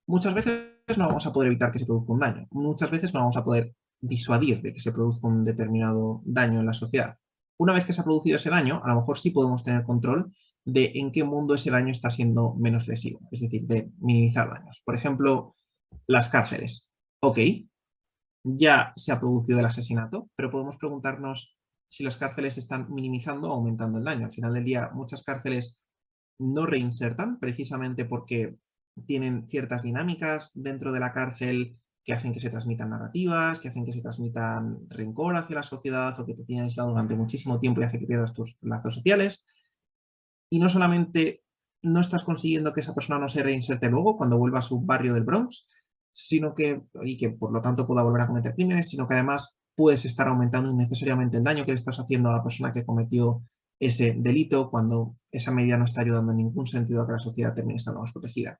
Muchas veces no vamos a poder evitar que se produzca un daño. Muchas veces no vamos a poder disuadir de que se produzca un determinado daño en la sociedad. Una vez que se ha producido ese daño, a lo mejor sí podemos tener control de en qué mundo ese daño está siendo menos lesivo, es decir, de minimizar daños. Por ejemplo, las cárceles. Ok, ya se ha producido el asesinato, pero podemos preguntarnos si las cárceles están minimizando o aumentando el daño. Al final del día, muchas cárceles no reinsertan precisamente porque tienen ciertas dinámicas dentro de la cárcel que hacen que se transmitan narrativas, que hacen que se transmitan rencor hacia la sociedad o que te tienen aislado durante muchísimo tiempo y hace que pierdas tus lazos sociales. Y no solamente no estás consiguiendo que esa persona no se reinserte luego cuando vuelva a su barrio del Bronx, y que por lo tanto pueda volver a cometer crímenes, sino que además puedes estar aumentando innecesariamente el daño que le estás haciendo a la persona que cometió ese delito cuando esa medida no está ayudando en ningún sentido a que la sociedad termine estando más protegida.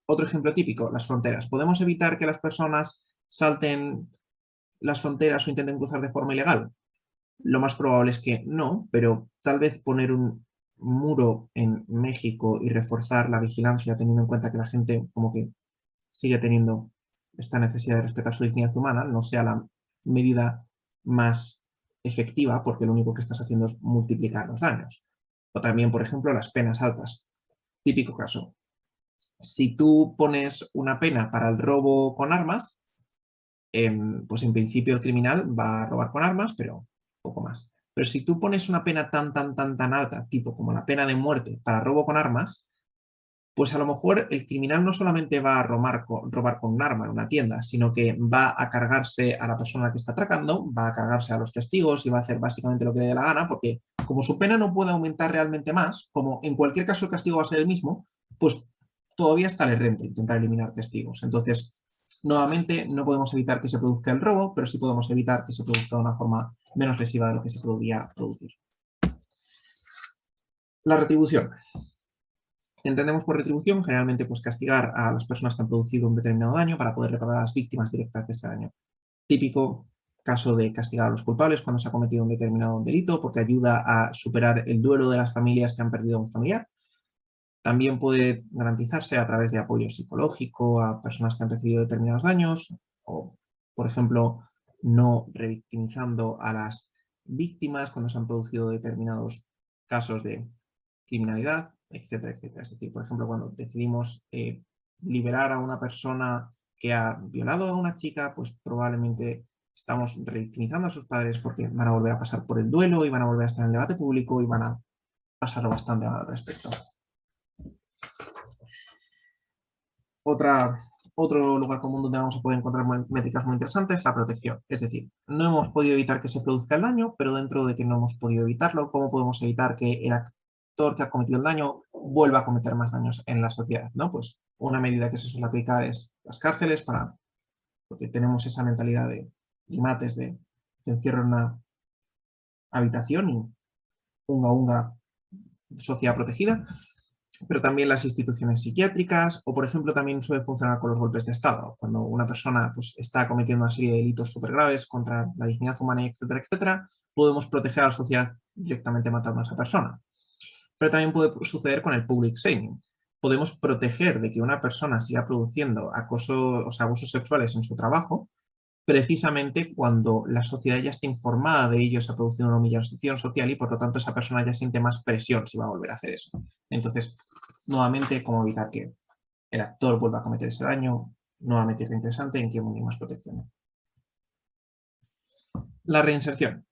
Otro ejemplo típico, las fronteras. ¿Podemos evitar que las personas salten las fronteras o intenten cruzar de forma ilegal? Lo más probable es que no, pero tal vez poner un muro en México y reforzar la vigilancia teniendo en cuenta que la gente como que sigue teniendo esta necesidad de respetar su dignidad humana no sea la medida más efectiva porque lo único que estás haciendo es multiplicar los daños. O también, por ejemplo, las penas altas. Típico caso. Si tú pones una pena para el robo con armas, pues en principio el criminal va a robar con armas, pero poco más. Pero si tú pones una pena tan alta, tipo como la pena de muerte para robo con armas, pues a lo mejor el criminal no solamente va a robar con un arma en una tienda, sino que va a cargarse a la persona que está atracando, va a cargarse a los testigos y va a hacer básicamente lo que le dé la gana, porque como su pena no puede aumentar realmente más, como en cualquier caso el castigo va a ser el mismo, pues todavía está le renta intentar eliminar testigos. Entonces, nuevamente, no podemos evitar que se produzca el robo, pero sí podemos evitar que se produzca de una forma menos lesiva de lo que se podría producir. La retribución. Entendemos por retribución generalmente pues castigar a las personas que han producido un determinado daño para poder reparar a las víctimas directas de ese daño. Típico caso de castigar a los culpables cuando se ha cometido un determinado delito porque ayuda a superar el duelo de las familias que han perdido a un familiar. También puede garantizarse a través de apoyo psicológico a personas que han recibido determinados daños o, por ejemplo, no revictimizando a las víctimas cuando se han producido determinados casos de criminalidad, etcétera, etcétera. Es decir, por ejemplo, cuando decidimos liberar a una persona que ha violado a una chica, pues probablemente estamos revictimizando a sus padres porque van a volver a pasar por el duelo y van a volver a estar en el debate público y van a pasarlo bastante mal al respecto. Otro lugar común donde vamos a poder encontrar métricas muy interesantes es la protección. Es decir, no hemos podido evitar que se produzca el daño, pero dentro de que no hemos podido evitarlo, ¿cómo podemos evitar que el actor que ha cometido el daño vuelva a cometer más daños en la sociedad? ¿No? Pues una medida que se suele aplicar es las cárceles, porque tenemos esa mentalidad de primates de encierro en una habitación y unga sociedad protegida, pero también las instituciones psiquiátricas o, por ejemplo, también suele funcionar con los golpes de Estado. Cuando una persona pues, está cometiendo una serie de delitos súper graves contra la dignidad humana, etcétera, etcétera, podemos proteger a la sociedad directamente matando a esa persona. Pero también puede suceder con el public shaming. Podemos proteger de que una persona siga produciendo acoso, o sea, abusos sexuales en su trabajo, precisamente cuando la sociedad ya está informada de ello, se ha producido una humillación social y por lo tanto esa persona ya siente más presión si va a volver a hacer eso. Entonces, nuevamente, ¿cómo evitar que el actor vuelva a cometer ese daño? Nuevamente, es interesante en qué hay más protección. La reinserción.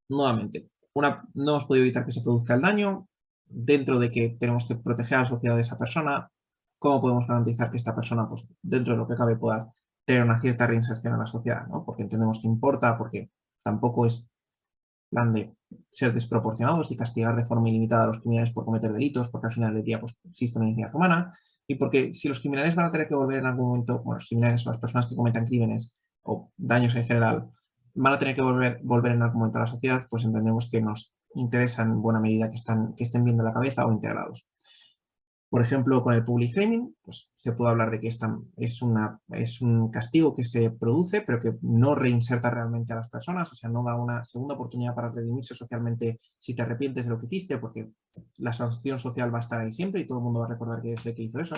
Nuevamente, no hemos podido evitar que se produzca el daño, dentro de que tenemos que proteger a la sociedad de esa persona, ¿cómo podemos garantizar que esta persona, pues, dentro de lo que cabe, pueda tener una cierta reinserción en la sociedad? ¿No? Porque entendemos que importa, porque tampoco es plan de ser desproporcionados y castigar de forma ilimitada a los criminales por cometer delitos, porque al final del día pues, existe una dignidad humana, y porque si los criminales van a tener que volver en algún momento, bueno, los criminales o las personas que cometan crímenes o daños en general, van a tener que volver en algún momento a la sociedad, pues entendemos que nos interesa en buena medida que estén bien de la cabeza o integrados. Por ejemplo, con el public shaming, pues se puede hablar de que es un castigo que se produce, pero que no reinserta realmente a las personas, o sea, no da una segunda oportunidad para redimirse socialmente si te arrepientes de lo que hiciste, porque la sanción social va a estar ahí siempre y todo el mundo va a recordar que es el que hizo eso.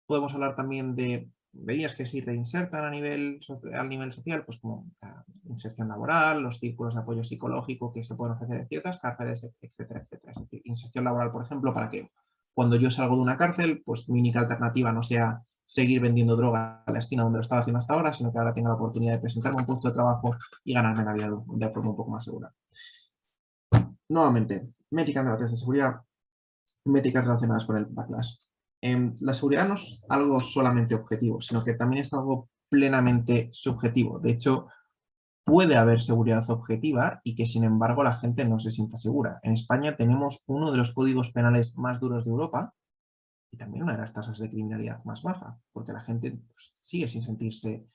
Podemos hablar también de medidas que sí reinsertan a nivel social, pues como la inserción laboral, los círculos de apoyo psicológico que se pueden ofrecer en ciertas cárceles, etcétera, etcétera. Es decir, inserción laboral, por ejemplo, para que cuando yo salgo de una cárcel, pues mi única alternativa no sea seguir vendiendo droga a la esquina donde lo estaba haciendo hasta ahora, sino que ahora tenga la oportunidad de presentarme a un puesto de trabajo y ganarme la vida de forma un poco más segura. Nuevamente, métricas negativas de seguridad, métricas relacionadas con el backlash. La seguridad no es algo solamente objetivo, sino que también es algo plenamente subjetivo. De hecho, puede haber seguridad objetiva y que, sin embargo, la gente no se sienta segura. En España tenemos uno de los códigos penales más duros de Europa y también una de las tasas de criminalidad más baja, porque la gente pues, sigue sin sentirse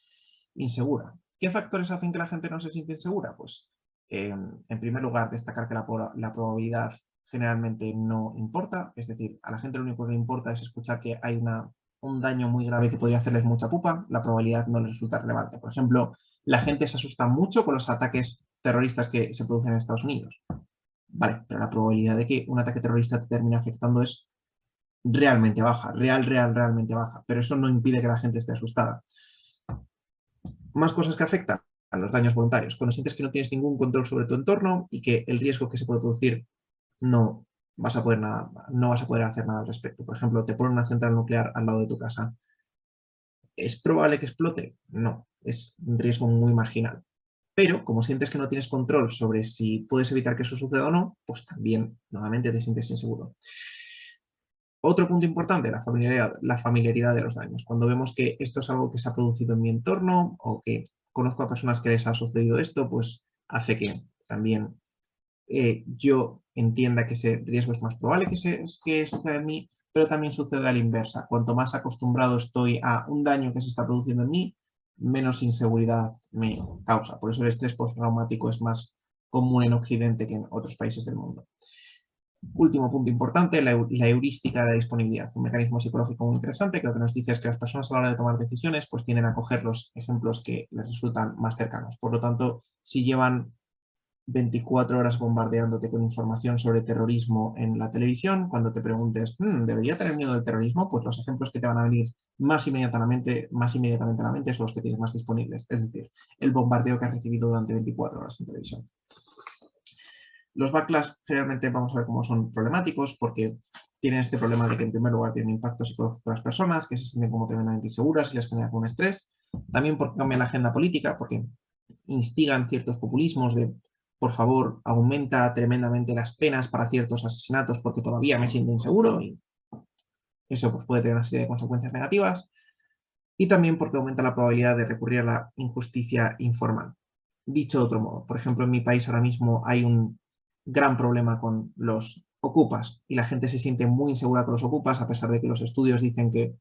insegura. ¿Qué factores hacen que la gente no se siente insegura? Pues, en primer lugar, destacar que la probabilidad generalmente no importa, es decir, a la gente lo único que le importa es escuchar que hay un daño muy grave que podría hacerles mucha pupa, la probabilidad no les resulta relevante. Por ejemplo, la gente se asusta mucho con los ataques terroristas que se producen en Estados Unidos. Vale, pero la probabilidad de que un ataque terrorista te termine afectando es realmente baja, realmente baja, pero eso no impide que la gente esté asustada. Más cosas que afectan a los daños voluntarios. Cuando sientes que no tienes ningún control sobre tu entorno y que el riesgo que se puede producir no vas a poder hacer nada al respecto. Por ejemplo, te ponen una central nuclear al lado de tu casa. ¿Es probable que explote? No, es un riesgo muy marginal. Pero como sientes que no tienes control sobre si puedes evitar que eso suceda o no, pues también nuevamente te sientes inseguro. Otro punto importante, la familiaridad de los daños. Cuando vemos que esto es algo que se ha producido en mi entorno o que conozco a personas que les ha sucedido esto, pues hace que también yo entienda que ese riesgo es más probable que suceda en mí, pero también sucede a la inversa. Cuanto más acostumbrado estoy a un daño que se está produciendo en mí, menos inseguridad me causa. Por eso el estrés postraumático es más común en Occidente que en otros países del mundo. Último punto importante, la heurística de la disponibilidad, un mecanismo psicológico muy interesante que lo que nos dice es que las personas a la hora de tomar decisiones pues tienden a coger los ejemplos que les resultan más cercanos. Por lo tanto, si llevan 24 horas bombardeándote con información sobre terrorismo en la televisión, cuando te preguntes, ¿debería tener miedo del terrorismo? Pues los ejemplos que te van a venir más inmediatamente a la mente son los que tienes más disponibles. Es decir, el bombardeo que has recibido durante 24 horas en televisión. Los backlash generalmente vamos a ver cómo son problemáticos porque tienen este problema de que en primer lugar tienen impacto psicológico en las personas, que se sienten como tremendamente inseguras y les genera un estrés. También porque cambian la agenda política, porque instigan ciertos populismos de por favor, aumenta tremendamente las penas para ciertos asesinatos porque todavía me siento inseguro y eso pues, puede tener una serie de consecuencias negativas. Y también porque aumenta la probabilidad de recurrir a la injusticia informal. Dicho de otro modo, por ejemplo, en mi país ahora mismo hay un gran problema con los ocupas y la gente se siente muy insegura con los ocupas a pesar de que los estudios dicen que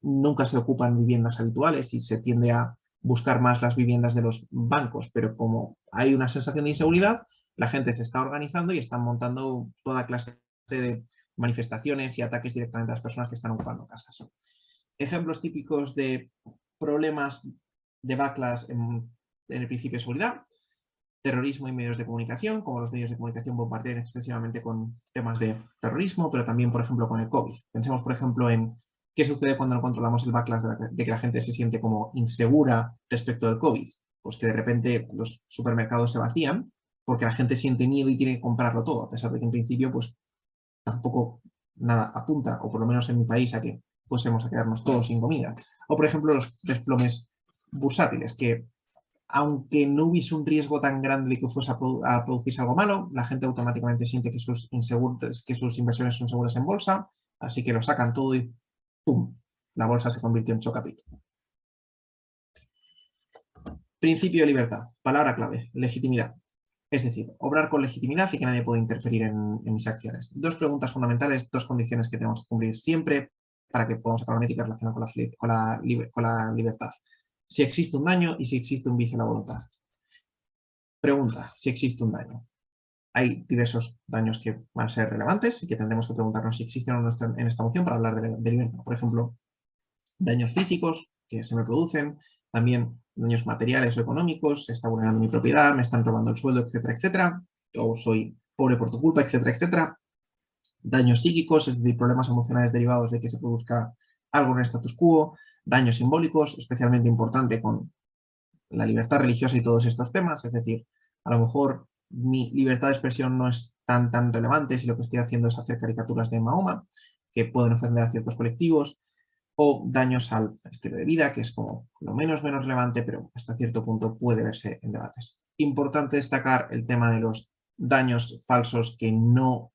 nunca se ocupan viviendas habituales y se tiende a buscar más las viviendas de los bancos, pero como hay una sensación de inseguridad, la gente se está organizando y están montando toda clase de manifestaciones y ataques directamente a las personas que están ocupando casas. Ejemplos típicos de problemas de backlash en el principio de seguridad, terrorismo y medios de comunicación, como los medios de comunicación bombardean excesivamente con temas de terrorismo, pero también, por ejemplo, con el COVID. Pensemos, por ejemplo, en qué sucede cuando no controlamos el backlash de que la gente se siente como insegura respecto del COVID. Pues que de repente los supermercados se vacían porque la gente siente miedo y tiene que comprarlo todo, a pesar de que en principio pues tampoco nada apunta, o por lo menos en mi país, a que fuésemos a quedarnos todos sin comida. O, por ejemplo, los desplomes bursátiles, que aunque no hubiese un riesgo tan grande de que fuese a producirse algo malo, la gente automáticamente siente que sus inversiones son seguras en bolsa, así que lo sacan todo y ¡pum! La bolsa se convirtió en chocapito. Principio de libertad, palabra clave, legitimidad. Es decir, obrar con legitimidad y que nadie puede interferir en mis acciones. Dos preguntas fundamentales, dos condiciones que tenemos que cumplir siempre para que podamos sacar una ética relacionada con la libertad. Si existe un daño y si existe un vicio a la voluntad. Pregunta, si existe un daño. Hay diversos daños que van a ser relevantes y que tendremos que preguntarnos si existen o no en esta moción para hablar de libertad. Por ejemplo, daños físicos que se me producen, también daños materiales o económicos, se está vulnerando mi propiedad, me están robando el sueldo, etcétera, etcétera, o soy pobre por tu culpa, etcétera, etcétera. Daños psíquicos, es decir, problemas emocionales derivados de que se produzca algo en el status quo, daños simbólicos, especialmente importante con la libertad religiosa y todos estos temas, es decir, a lo mejor mi libertad de expresión no es tan relevante si lo que estoy haciendo es hacer caricaturas de Mahoma, que pueden ofender a ciertos colectivos. o daños al estilo de vida, que es como lo menos relevante, pero hasta cierto punto puede verse en debates. Importante destacar el tema de los daños falsos que no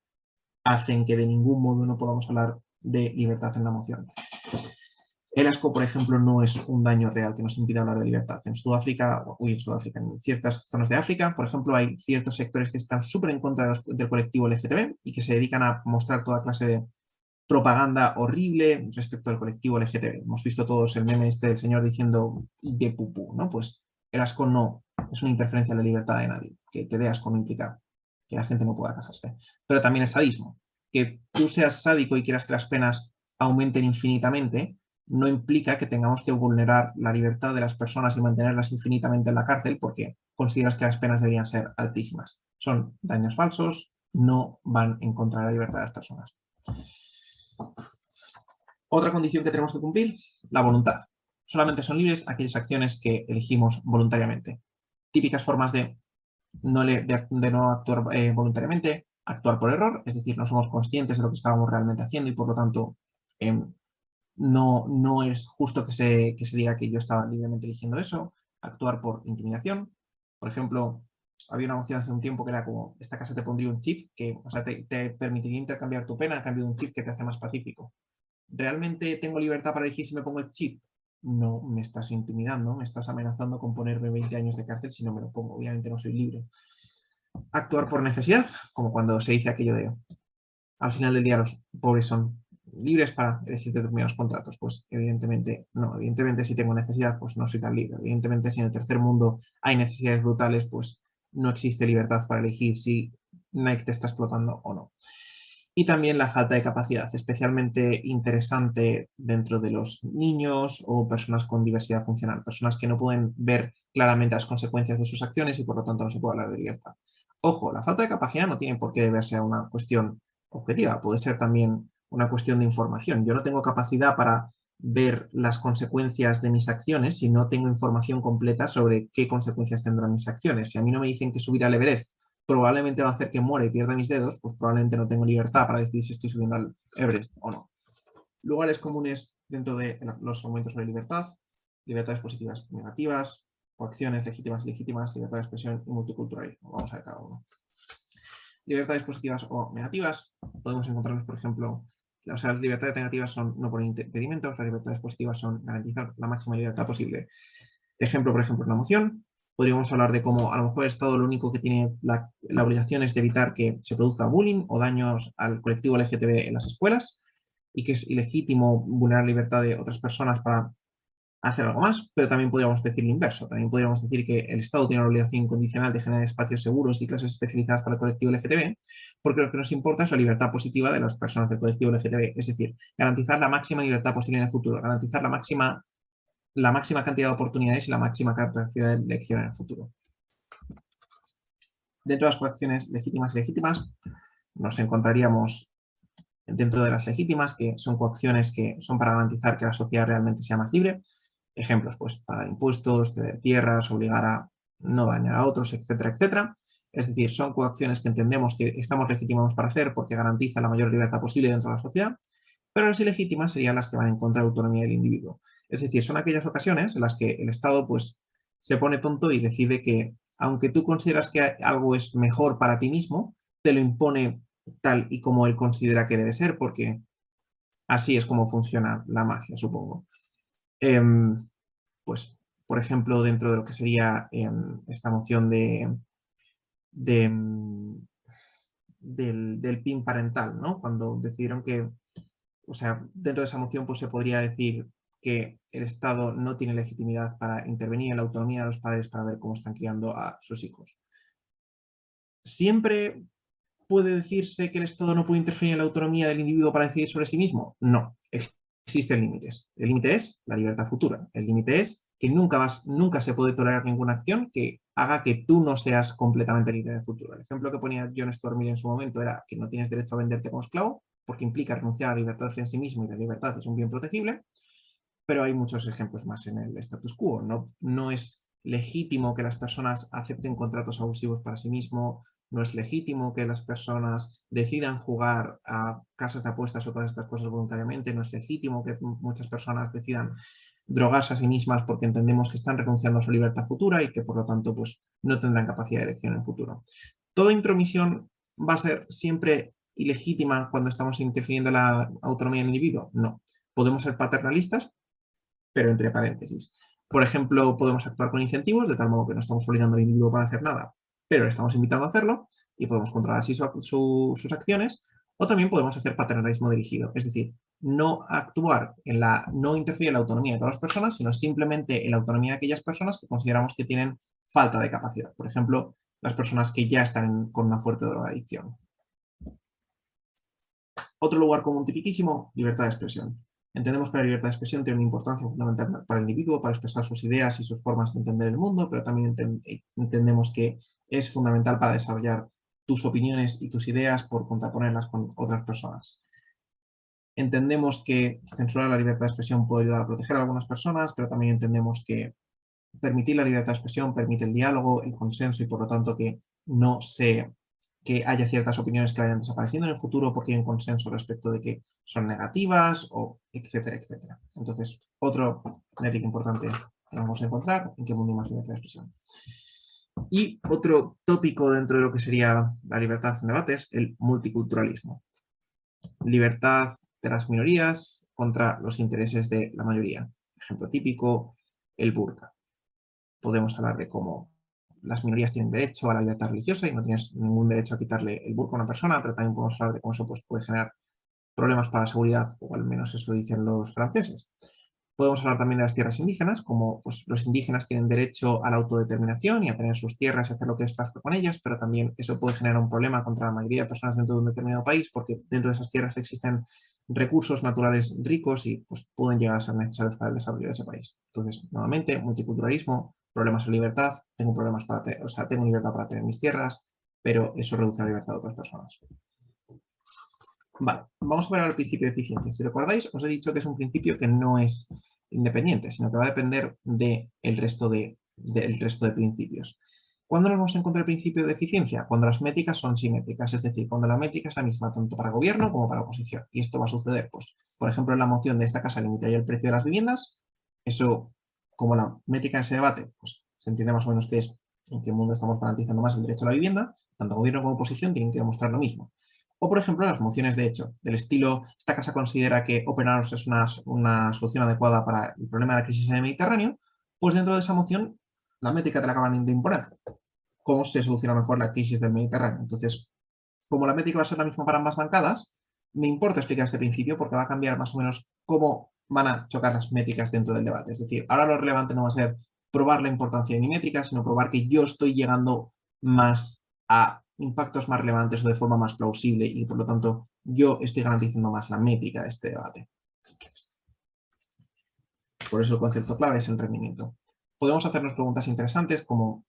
hacen que de ningún modo no podamos hablar de libertad en la moción. El asco, por ejemplo, no es un daño real que nos impida hablar de libertad. En ciertas zonas de África, por ejemplo, hay ciertos sectores que están súper en contra del colectivo LGTB y que se dedican a mostrar toda clase de propaganda horrible respecto al colectivo LGTB. Hemos visto todos el meme este del señor diciendo de pupú, ¿no? Pues el asco no es una interferencia en la libertad de nadie. Que te dé asco no implica que la gente no pueda casarse. Pero también el sadismo. Que tú seas sádico y quieras que las penas aumenten infinitamente no implica que tengamos que vulnerar la libertad de las personas y mantenerlas infinitamente en la cárcel porque consideras que las penas deberían ser altísimas. Son daños falsos, no van en contra de la libertad de las personas. Otra condición que tenemos que cumplir, la voluntad. Solamente son libres aquellas acciones que elegimos voluntariamente. Típicas formas de no actuar voluntariamente, actuar por error, es decir, no somos conscientes de lo que estábamos realmente haciendo y por lo tanto no es justo que se diga que yo estaba libremente eligiendo eso. Actuar por intimidación. Por ejemplo, había una moción hace un tiempo que era como, esta casa te pondría un chip que, o sea, te permitiría intercambiar tu pena a cambio de un chip que te hace más pacífico. ¿Realmente tengo libertad para elegir si me pongo el chip? No, me estás intimidando, me estás amenazando con ponerme 20 años de cárcel si no me lo pongo. Obviamente no soy libre. Actuar por necesidad, como cuando se dice aquello de al final del día los pobres son libres para elegir determinados contratos. Pues evidentemente no, evidentemente si tengo necesidad pues no soy tan libre. Evidentemente si en el tercer mundo hay necesidades brutales pues no existe libertad para elegir si Nike te está explotando o no. Y también la falta de capacidad, especialmente interesante dentro de los niños o personas con diversidad funcional, personas que no pueden ver claramente las consecuencias de sus acciones y por lo tanto no se puede hablar de libertad. Ojo, la falta de capacidad no tiene por qué deberse a una cuestión objetiva, puede ser también una cuestión de información. Yo no tengo capacidad para ver las consecuencias de mis acciones si no tengo información completa sobre qué consecuencias tendrán mis acciones. Si a mí no me dicen que subir al Everest probablemente va a hacer que muera y pierda mis dedos, pues probablemente no tengo libertad para decidir si estoy subiendo al Everest o no. Lugares comunes dentro de los argumentos sobre libertad, libertades positivas y negativas, coacciones legítimas y ilegítimas, libertad de expresión y multiculturalismo. Vamos a ver cada uno. Libertades positivas o negativas, podemos encontrarnos, por ejemplo, o sea, las libertades negativas son no por impedimentos, las libertades positivas son garantizar la máxima libertad posible. Ejemplo, por ejemplo, una moción. Podríamos hablar de cómo a lo mejor el Estado lo único que tiene la obligación es de evitar que se produzca bullying o daños al colectivo LGTB en las escuelas y que es ilegítimo vulnerar la libertad de otras personas para hacer algo más, pero también podríamos decir lo inverso. También podríamos decir que el Estado tiene la obligación incondicional de generar espacios seguros y clases especializadas para el colectivo LGTB, porque lo que nos importa es la libertad positiva de las personas del colectivo LGTB, es decir, garantizar la máxima libertad posible en el futuro, garantizar la máxima cantidad de oportunidades y la máxima capacidad de elección en el futuro. Dentro de las coacciones legítimas y legítimas, nos encontraríamos dentro de las legítimas, que son coacciones que son para garantizar que la sociedad realmente sea más libre. Ejemplos, pues pagar impuestos, ceder tierras, obligar a no dañar a otros, etcétera, etcétera. Es decir, son coacciones que entendemos que estamos legitimados para hacer porque garantizan la mayor libertad posible dentro de la sociedad, pero las ilegítimas serían las que van en contra de la autonomía del individuo. Es decir, son aquellas ocasiones en las que el Estado pues, se pone tonto y decide que, aunque tú consideras que algo es mejor para ti mismo, te lo impone tal y como él considera que debe ser, porque así es como funciona la magia, supongo. Pues, por ejemplo, dentro de lo que sería esta moción del PIN parental, ¿no? Cuando decidieron que, o sea, dentro de esa moción pues se podría decir que el Estado no tiene legitimidad para intervenir en la autonomía de los padres para ver cómo están criando a sus hijos. ¿Siempre puede decirse que el Estado no puede interferir en la autonomía del individuo para decidir sobre sí mismo? No, existen límites. El límite es la libertad futura. El límite es que nunca se puede tolerar ninguna acción que haga que tú no seas completamente libre en el futuro. El ejemplo que ponía John Stuart Mill en su momento era que no tienes derecho a venderte como esclavo porque implica renunciar a la libertad en sí mismo y la libertad es un bien protegible, pero hay muchos ejemplos más en el status quo. No es legítimo que las personas acepten contratos abusivos para sí mismo, no es legítimo que las personas decidan jugar a casas de apuestas o todas estas cosas voluntariamente, no es legítimo que muchas personas decidan drogarse a sí mismas porque entendemos que están renunciando a su libertad futura y que por lo tanto pues, no tendrán capacidad de elección en el futuro. Toda intromisión va a ser siempre ilegítima cuando estamos interfiriendo en la autonomía del individuo. No. Podemos ser paternalistas, pero entre paréntesis. Por ejemplo, podemos actuar con incentivos, de tal modo que no estamos obligando al individuo para hacer nada, pero le estamos invitando a hacerlo y podemos controlar así sus acciones, o también podemos hacer paternalismo dirigido, es decir, no actuar no interferir en la autonomía de todas las personas, sino simplemente en la autonomía de aquellas personas que consideramos que tienen falta de capacidad. Por ejemplo, las personas que ya están con una fuerte drogadicción. Otro lugar común tipiquísimo, libertad de expresión. Entendemos que la libertad de expresión tiene una importancia fundamental para el individuo, para expresar sus ideas y sus formas de entender el mundo, pero también entendemos que es fundamental para desarrollar tus opiniones y tus ideas por contraponerlas con otras personas. Entendemos que censurar la libertad de expresión puede ayudar a proteger a algunas personas, pero también entendemos que permitir la libertad de expresión permite el diálogo, el consenso y por lo tanto que haya ciertas opiniones que vayan desapareciendo en el futuro porque hay un consenso respecto de que son negativas, o etcétera, etcétera. Entonces, otro métrico importante que vamos a encontrar, en qué mundo hay más libertad de expresión. Y otro tópico dentro de lo que sería la libertad en debates, el multiculturalismo. Libertad de las minorías contra los intereses de la mayoría. Ejemplo típico, el burka. Podemos hablar de cómo las minorías tienen derecho a la libertad religiosa y no tienes ningún derecho a quitarle el burka a una persona, pero también podemos hablar de cómo eso pues, puede generar problemas para la seguridad, o al menos eso dicen los franceses. Podemos hablar también de las tierras indígenas, como pues, los indígenas tienen derecho a la autodeterminación y a tener sus tierras y hacer lo que les plazca con ellas, pero también eso puede generar un problema contra la mayoría de personas dentro de un determinado país, porque dentro de esas tierras existen recursos naturales ricos y pues, pueden llegar a ser necesarios para el desarrollo de ese país. Entonces, nuevamente, multiculturalismo, problemas de libertad, tengo tengo libertad para tener mis tierras, pero eso reduce la libertad de otras personas. Vale, vamos a ver ahora el principio de eficiencia. Si recordáis, os he dicho que es un principio que no es independiente, sino que va a depender del resto de principios. ¿Cuándo nos vamos a encontrar el principio de eficiencia? Cuando las métricas son simétricas, es decir, cuando la métrica es la misma tanto para gobierno como para oposición. Y esto va a suceder, pues, por ejemplo, en la moción de esta casa limitaría el precio de las viviendas. Eso, como la métrica en ese debate, pues se entiende más o menos que es en qué mundo estamos garantizando más el derecho a la vivienda, tanto gobierno como oposición tienen que demostrar lo mismo. O, por ejemplo, las mociones de hecho, del estilo, esta casa considera que Open Arms es una solución adecuada para el problema de la crisis en el Mediterráneo, pues dentro de esa moción la métrica te la acaban de imponer. ¿Cómo se soluciona mejor la crisis del Mediterráneo? Entonces, como la métrica va a ser la misma para ambas bancadas, me importa explicar este principio porque va a cambiar más o menos cómo van a chocar las métricas dentro del debate. Es decir, ahora lo relevante no va a ser probar la importancia de mi métrica, sino probar que yo estoy llegando más a impactos más relevantes o de forma más plausible y por lo tanto yo estoy garantizando más la métrica de este debate. Por eso el concepto clave es el rendimiento. Podemos hacernos preguntas interesantes como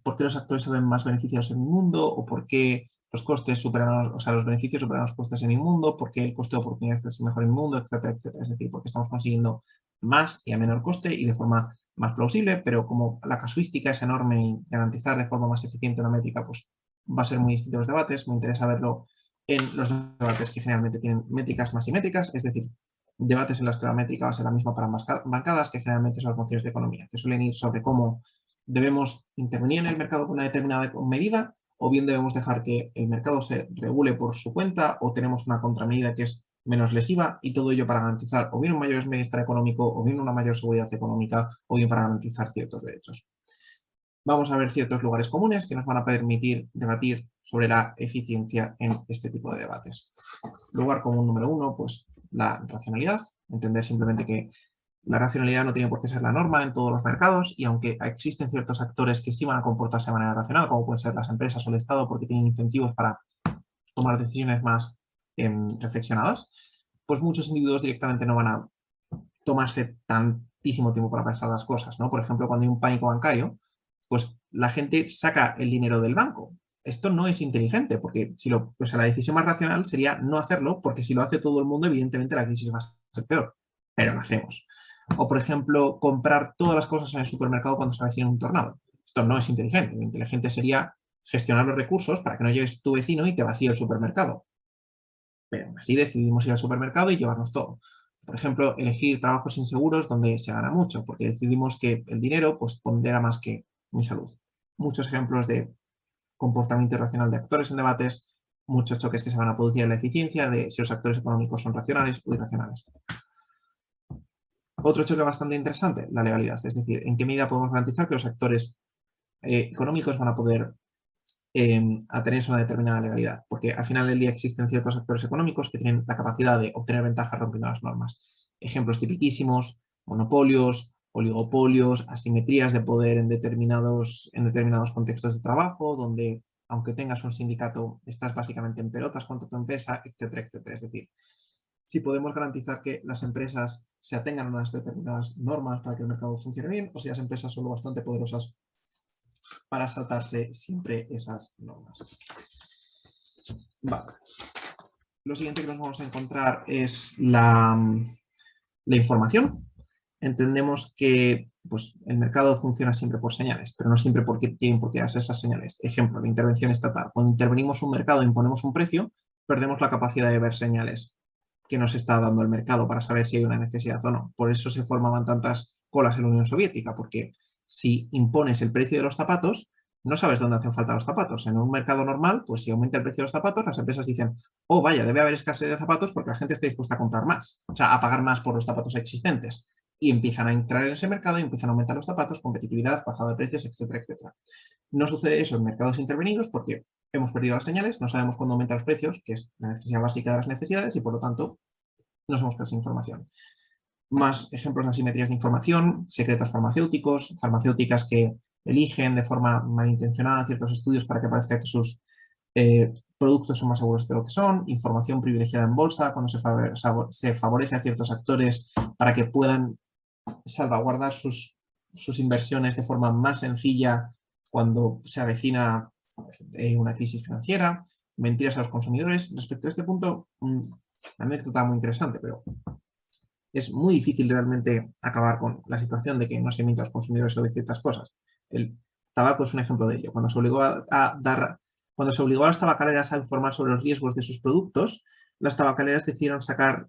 ¿por qué los actores se ven más beneficiados en el mundo? ¿O por qué los costes superan, o sea, los beneficios superan los costes en el mundo? ¿Por qué el coste de oportunidad es mejor en el mundo? Etcétera, etcétera. Es decir, porque estamos consiguiendo más y a menor coste y de forma más plausible, pero como la casuística es enorme y garantizar de forma más eficiente una métrica, pues va a ser muy distinto los debates. Me interesa verlo en los debates que generalmente tienen métricas más simétricas, es decir, debates en los que la métrica va a ser la misma para ambas bancadas, que generalmente son las mociones de economía, que suelen ir sobre cómo debemos intervenir en el mercado con una determinada medida o bien debemos dejar que el mercado se regule por su cuenta o tenemos una contramedida que es menos lesiva y todo ello para garantizar o bien un mayor bienestar económico o bien una mayor seguridad económica o bien para garantizar ciertos derechos. Vamos a ver ciertos lugares comunes que nos van a permitir debatir sobre la eficiencia en este tipo de debates. Lugar común número 1, pues la racionalidad, entender simplemente que la racionalidad no tiene por qué ser la norma en todos los mercados y aunque existen ciertos actores que sí van a comportarse de manera racional, como pueden ser las empresas o el Estado porque tienen incentivos para tomar decisiones más reflexionadas, pues muchos individuos directamente no van a tomarse tantísimo tiempo para pensar las cosas, ¿no? Por ejemplo, cuando hay un pánico bancario, pues la gente saca el dinero del banco. Esto no es inteligente, porque la decisión más racional sería no hacerlo, porque si lo hace todo el mundo, evidentemente la crisis va a ser peor, pero lo hacemos. O, por ejemplo, comprar todas las cosas en el supermercado cuando se avecina un tornado. Esto no es inteligente. Lo inteligente sería gestionar los recursos para que no llegues tu vecino y te vacíe el supermercado. Pero aún así decidimos ir al supermercado y llevarnos todo. Por ejemplo, elegir trabajos inseguros donde se gana mucho, porque decidimos que el dinero pues, pondera más que mi salud. Muchos ejemplos de comportamiento irracional de actores en debates, muchos choques que se van a producir en la eficiencia de si los actores económicos son racionales o irracionales. Otro choque bastante interesante, la legalidad, es decir, en qué medida podemos garantizar que los actores económicos van a poder atenerse a una determinada legalidad, porque al final del día existen ciertos actores económicos que tienen la capacidad de obtener ventajas rompiendo las normas. Ejemplos tipiquísimos, monopolios, oligopolios, asimetrías de poder en determinados contextos de trabajo, donde aunque tengas un sindicato, estás básicamente en pelotas contra tu empresa, etcétera, etcétera. Es decir, si podemos garantizar que las empresas se atengan a unas determinadas normas para que el mercado funcione bien, o si las empresas son lo bastante poderosas para saltarse siempre esas normas. Vale. Lo siguiente que nos vamos a encontrar es la información. Entendemos que pues, el mercado funciona siempre por señales, pero no siempre porque tienen por qué darse esas señales. Ejemplo, la intervención estatal. Cuando intervenimos un mercado e imponemos un precio, perdemos la capacidad de ver señales que nos está dando el mercado para saber si hay una necesidad o no. Por eso se formaban tantas colas en la Unión Soviética, porque si impones el precio de los zapatos, no sabes dónde hacen falta los zapatos. En un mercado normal, pues si aumenta el precio de los zapatos, las empresas dicen, oh, vaya, debe haber escasez de zapatos porque la gente está dispuesta a comprar más, o sea, a pagar más por los zapatos existentes. Y empiezan a entrar en ese mercado y empiezan a aumentar los zapatos, competitividad, bajada de precios, etcétera, etcétera. No sucede eso en mercados intervenidos porque hemos perdido las señales, no sabemos cuándo aumentan los precios, que es la necesidad básica de las necesidades, y por lo tanto nos hemos quedado sin información. Más ejemplos de asimetrías de información, secretos farmacéuticos, farmacéuticas que eligen de forma malintencionada ciertos estudios para que parezca que sus productos son más seguros de lo que son, información privilegiada en bolsa, cuando se favorece a ciertos actores para que puedan salvaguardar sus inversiones de forma más sencilla cuando se avecina una crisis financiera, mentiras a los consumidores. Respecto a este punto, una anécdota muy interesante, pero es muy difícil realmente acabar con la situación de que no se mienta a los consumidores sobre ciertas cosas. El tabaco es un ejemplo de ello. Cuando se obligó a las tabacaleras a informar sobre los riesgos de sus productos, las tabacaleras decidieron sacar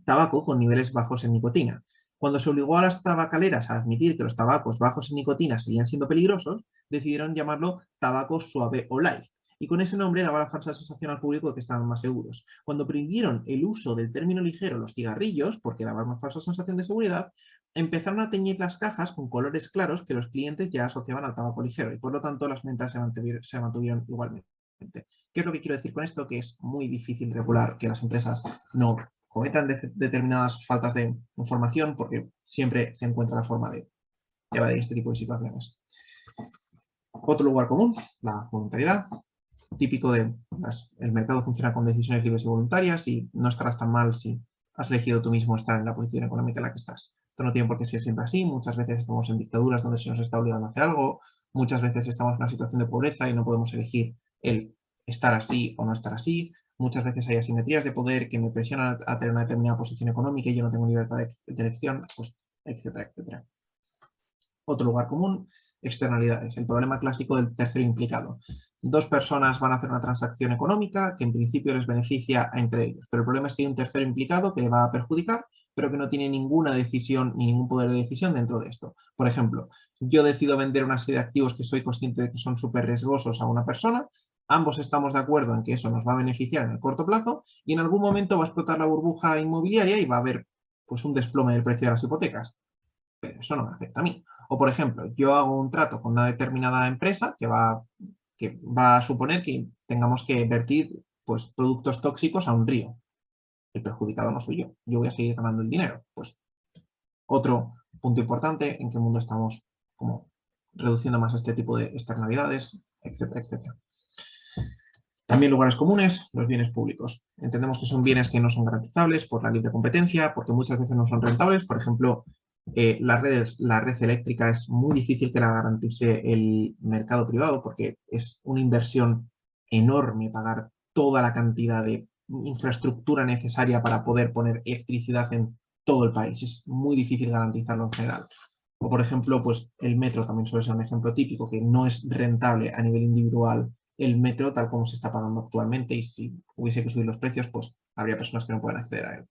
tabaco con niveles bajos en nicotina. Cuando se obligó a las tabacaleras a admitir que los tabacos bajos en nicotina seguían siendo peligrosos, decidieron llamarlo tabaco suave o light. Y con ese nombre daba la falsa sensación al público de que estaban más seguros. Cuando prohibieron el uso del término ligero los cigarrillos, porque daba una falsa sensación de seguridad, empezaron a teñir las cajas con colores claros que los clientes ya asociaban al tabaco ligero y por lo tanto las ventas se mantuvieron igualmente. ¿Qué es lo que quiero decir con esto? Que es muy difícil regular que las empresas no cometan determinadas faltas de información porque siempre se encuentra la forma de evadir este tipo de situaciones. Otro lugar común, la voluntariedad. Típico de el mercado funciona con decisiones libres y voluntarias y no estarás tan mal si has elegido tú mismo estar en la posición económica en la que estás. Esto no tiene por qué ser siempre así. Muchas veces estamos en dictaduras donde se nos está obligando a hacer algo. Muchas veces estamos en una situación de pobreza y no podemos elegir el estar así o no estar así. Muchas veces hay asimetrías de poder que me presionan a tener una determinada posición económica y yo no tengo libertad de elección, pues, etcétera, etcétera. Otro lugar común, externalidades. El problema clásico del tercero implicado. Dos personas van a hacer una transacción económica que en principio les beneficia entre ellos, pero el problema es que hay un tercero implicado que le va a perjudicar, pero que no tiene ninguna decisión ni ningún poder de decisión dentro de esto. Por ejemplo, yo decido vender una serie de activos que soy consciente de que son súper riesgosos a una persona, ambos estamos de acuerdo en que eso nos va a beneficiar en el corto plazo y en algún momento va a explotar la burbuja inmobiliaria y va a haber pues, un desplome del precio de las hipotecas, pero eso no me afecta a mí. O, por ejemplo, yo hago un trato con una determinada empresa que va a suponer que tengamos que vertir pues, productos tóxicos a un río. El perjudicado no soy yo. Yo voy a seguir ganando el dinero. Pues otro punto importante, en qué mundo estamos como reduciendo más este tipo de externalidades, etcétera, etcétera. También lugares comunes, los bienes públicos. Entendemos que son bienes que no son garantizables por la libre competencia, porque muchas veces no son rentables. Por ejemplo, la red eléctrica es muy difícil que la garantice el mercado privado porque es una inversión enorme pagar toda la cantidad de infraestructura necesaria para poder poner electricidad en todo el país. Es muy difícil garantizarlo en general. O, por ejemplo, pues el metro también suele ser un ejemplo típico que no es rentable a nivel individual el metro tal como se está pagando actualmente, y si hubiese que subir los precios, pues habría personas que no pueden acceder a él.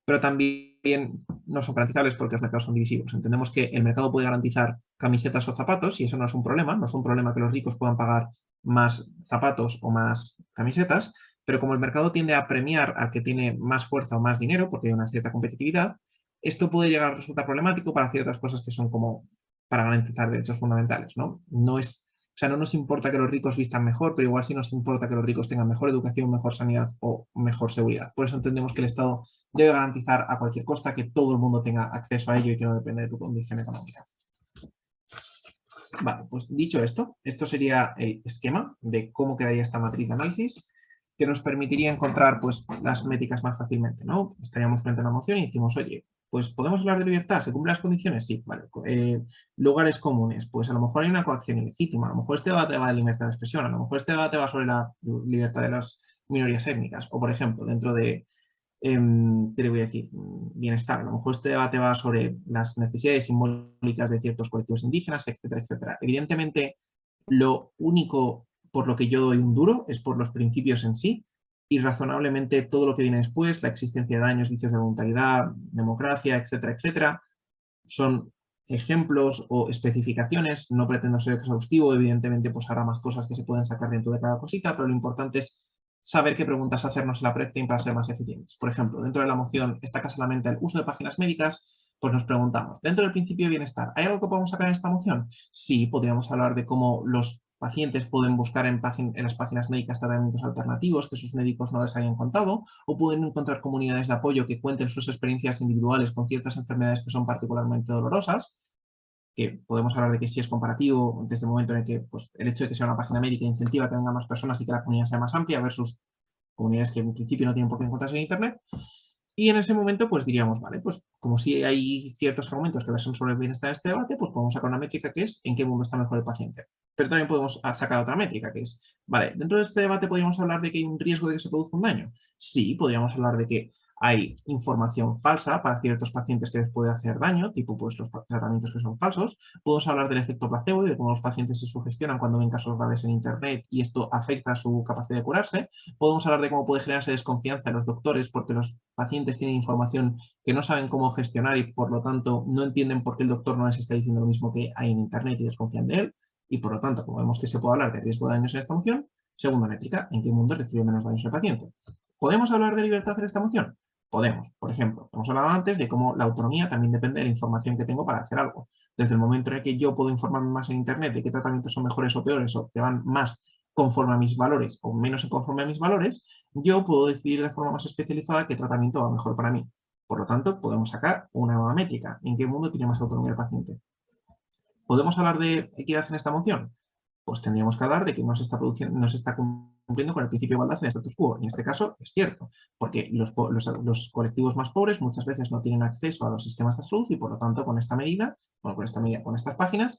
Pero también no son garantizables porque los mercados son divisivos. Entendemos que el mercado puede garantizar camisetas o zapatos y eso no es un problema. No es un problema que los ricos puedan pagar más zapatos o más camisetas, pero como el mercado tiende a premiar al que tiene más fuerza o más dinero, porque hay una cierta competitividad, esto puede llegar a resultar problemático para ciertas cosas que son como para garantizar derechos fundamentales, ¿no? No es, o sea, no nos importa que los ricos vistan mejor, pero igual sí nos importa que los ricos tengan mejor educación, mejor sanidad o mejor seguridad. Por eso entendemos que el Estado debe garantizar a cualquier costa que todo el mundo tenga acceso a ello y que no depende de tu condición económica. Vale, pues dicho esto, esto sería el esquema de cómo quedaría esta matriz de análisis que nos permitiría encontrar pues, las métricas más fácilmente, ¿no? Estaríamos frente a una moción y decimos, oye, pues podemos hablar de libertad, ¿se cumplen las condiciones? Sí, vale. Lugares comunes, pues a lo mejor hay una coacción ilegítima, a lo mejor este debate va de libertad de expresión, a lo mejor este debate va sobre la libertad de las minorías étnicas, o por ejemplo, dentro de ¿qué le voy a decir? Bienestar. A lo mejor este debate va sobre las necesidades simbólicas de ciertos colectivos indígenas, etcétera, etcétera. Evidentemente, lo único por lo que yo doy un duro es por los principios en sí y razonablemente todo lo que viene después, la existencia de daños, vicios de voluntariedad, democracia, etcétera, etcétera, son ejemplos o especificaciones. No pretendo ser exhaustivo, evidentemente pues habrá más cosas que se pueden sacar dentro de cada cosita, pero lo importante es saber qué preguntas hacernos en la pre-team para ser más eficientes. Por ejemplo, dentro de la moción escasa la mente el uso de páginas médicas, pues nos preguntamos, dentro del principio de bienestar, ¿hay algo que podemos sacar en esta moción? Sí, podríamos hablar de cómo los pacientes pueden buscar en las páginas médicas tratamientos alternativos que sus médicos no les hayan contado, o pueden encontrar comunidades de apoyo que cuenten sus experiencias individuales con ciertas enfermedades que son particularmente dolorosas, que podemos hablar de que sí es comparativo desde el momento en el que pues, el hecho de que sea una página médica incentiva que venga más personas y que la comunidad sea más amplia versus comunidades que en principio no tienen por qué encontrarse en Internet. Y en ese momento, pues diríamos, vale, pues como si hay ciertos argumentos que versan sobre el bienestar de este debate, pues podemos sacar una métrica que es en qué mundo está mejor el paciente. Pero también podemos sacar otra métrica que es, vale, dentro de este debate podríamos hablar de que hay un riesgo de que se produzca un daño. Sí, podríamos hablar de que hay información falsa para ciertos pacientes que les puede hacer daño, tipo pues los tratamientos que son falsos. Podemos hablar del efecto placebo y de cómo los pacientes se sugestionan cuando ven casos graves en Internet y esto afecta a su capacidad de curarse. Podemos hablar de cómo puede generarse desconfianza en los doctores porque los pacientes tienen información que no saben cómo gestionar y por lo tanto no entienden por qué el doctor no les está diciendo lo mismo que hay en Internet y desconfían de él. Y por lo tanto, como vemos que se puede hablar de riesgo de daños en esta moción, segunda métrica, ¿en qué mundo recibe menos daños el paciente? ¿Podemos hablar de libertad en esta moción? Podemos. Por ejemplo, hemos hablado antes de cómo la autonomía también depende de la información que tengo para hacer algo. Desde el momento en el que yo puedo informarme más en Internet de qué tratamientos son mejores o peores o que van más conforme a mis valores o menos conforme a mis valores, yo puedo decidir de forma más especializada qué tratamiento va mejor para mí. Por lo tanto, podemos sacar una nueva métrica. ¿En qué mundo tiene más autonomía el paciente? ¿Podemos hablar de equidad en esta moción? Pues tendríamos que hablar de que no se está produciendo, no se está cumpliendo con el principio de igualdad en el status quo. En este caso es cierto, porque los colectivos más pobres muchas veces no tienen acceso a los sistemas de salud y por lo tanto con esta medida, bueno, con estas páginas,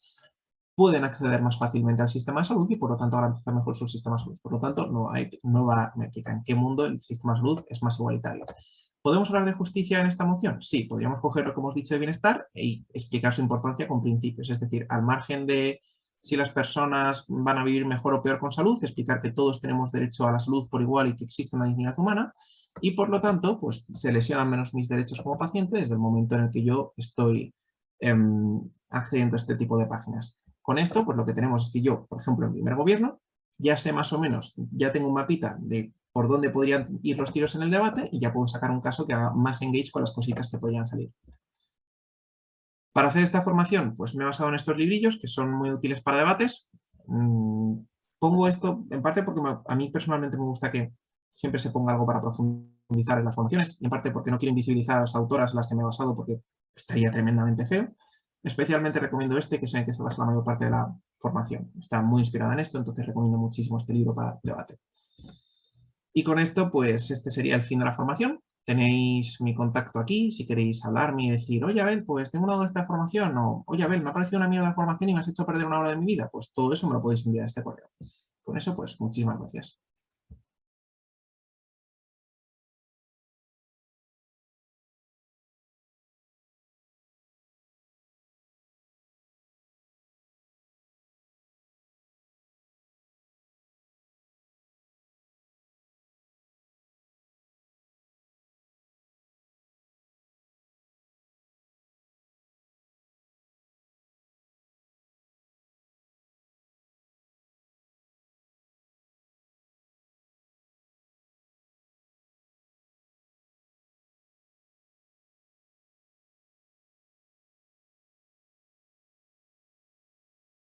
pueden acceder más fácilmente al sistema de salud y por lo tanto garantizar mejor su sistema de salud. Por lo tanto, no hay nueva métrica. ¿En qué mundo el sistema de salud es más igualitario? ¿Podemos hablar de justicia en esta moción? Sí, podríamos coger lo que hemos dicho de bienestar y explicar su importancia con principios. Es decir, al margen de si las personas van a vivir mejor o peor con salud, explicar que todos tenemos derecho a la salud por igual y que existe una dignidad humana y por lo tanto, pues se lesionan menos mis derechos como paciente desde el momento en el que yo estoy accediendo a este tipo de páginas. Con esto, pues lo que tenemos es que yo, por ejemplo, en primer gobierno, ya sé más o menos, ya tengo un mapita de por dónde podrían ir los tiros en el debate y ya puedo sacar un caso que haga más engage con las cositas que podrían salir. Para hacer esta formación, pues me he basado en estos librillos que son muy útiles para debates. Pongo esto en parte porque a mí personalmente me gusta que siempre se ponga algo para profundizar en las formaciones y en parte porque no quiero invisibilizar a las autoras en las que me he basado porque estaría tremendamente feo. Especialmente recomiendo este, que es en el que se basa la mayor parte de la formación. Está muy inspirada en esto, entonces recomiendo muchísimo este libro para debate. Y con esto, pues este sería el fin de la formación. Tenéis mi contacto aquí, si queréis hablarme y decir, oye, Abel, pues tengo una duda de esta formación, o oye, Abel, me ha parecido una mierda de formación y me has hecho perder una hora de mi vida, pues todo eso me lo podéis enviar a este correo. Con eso, pues muchísimas gracias.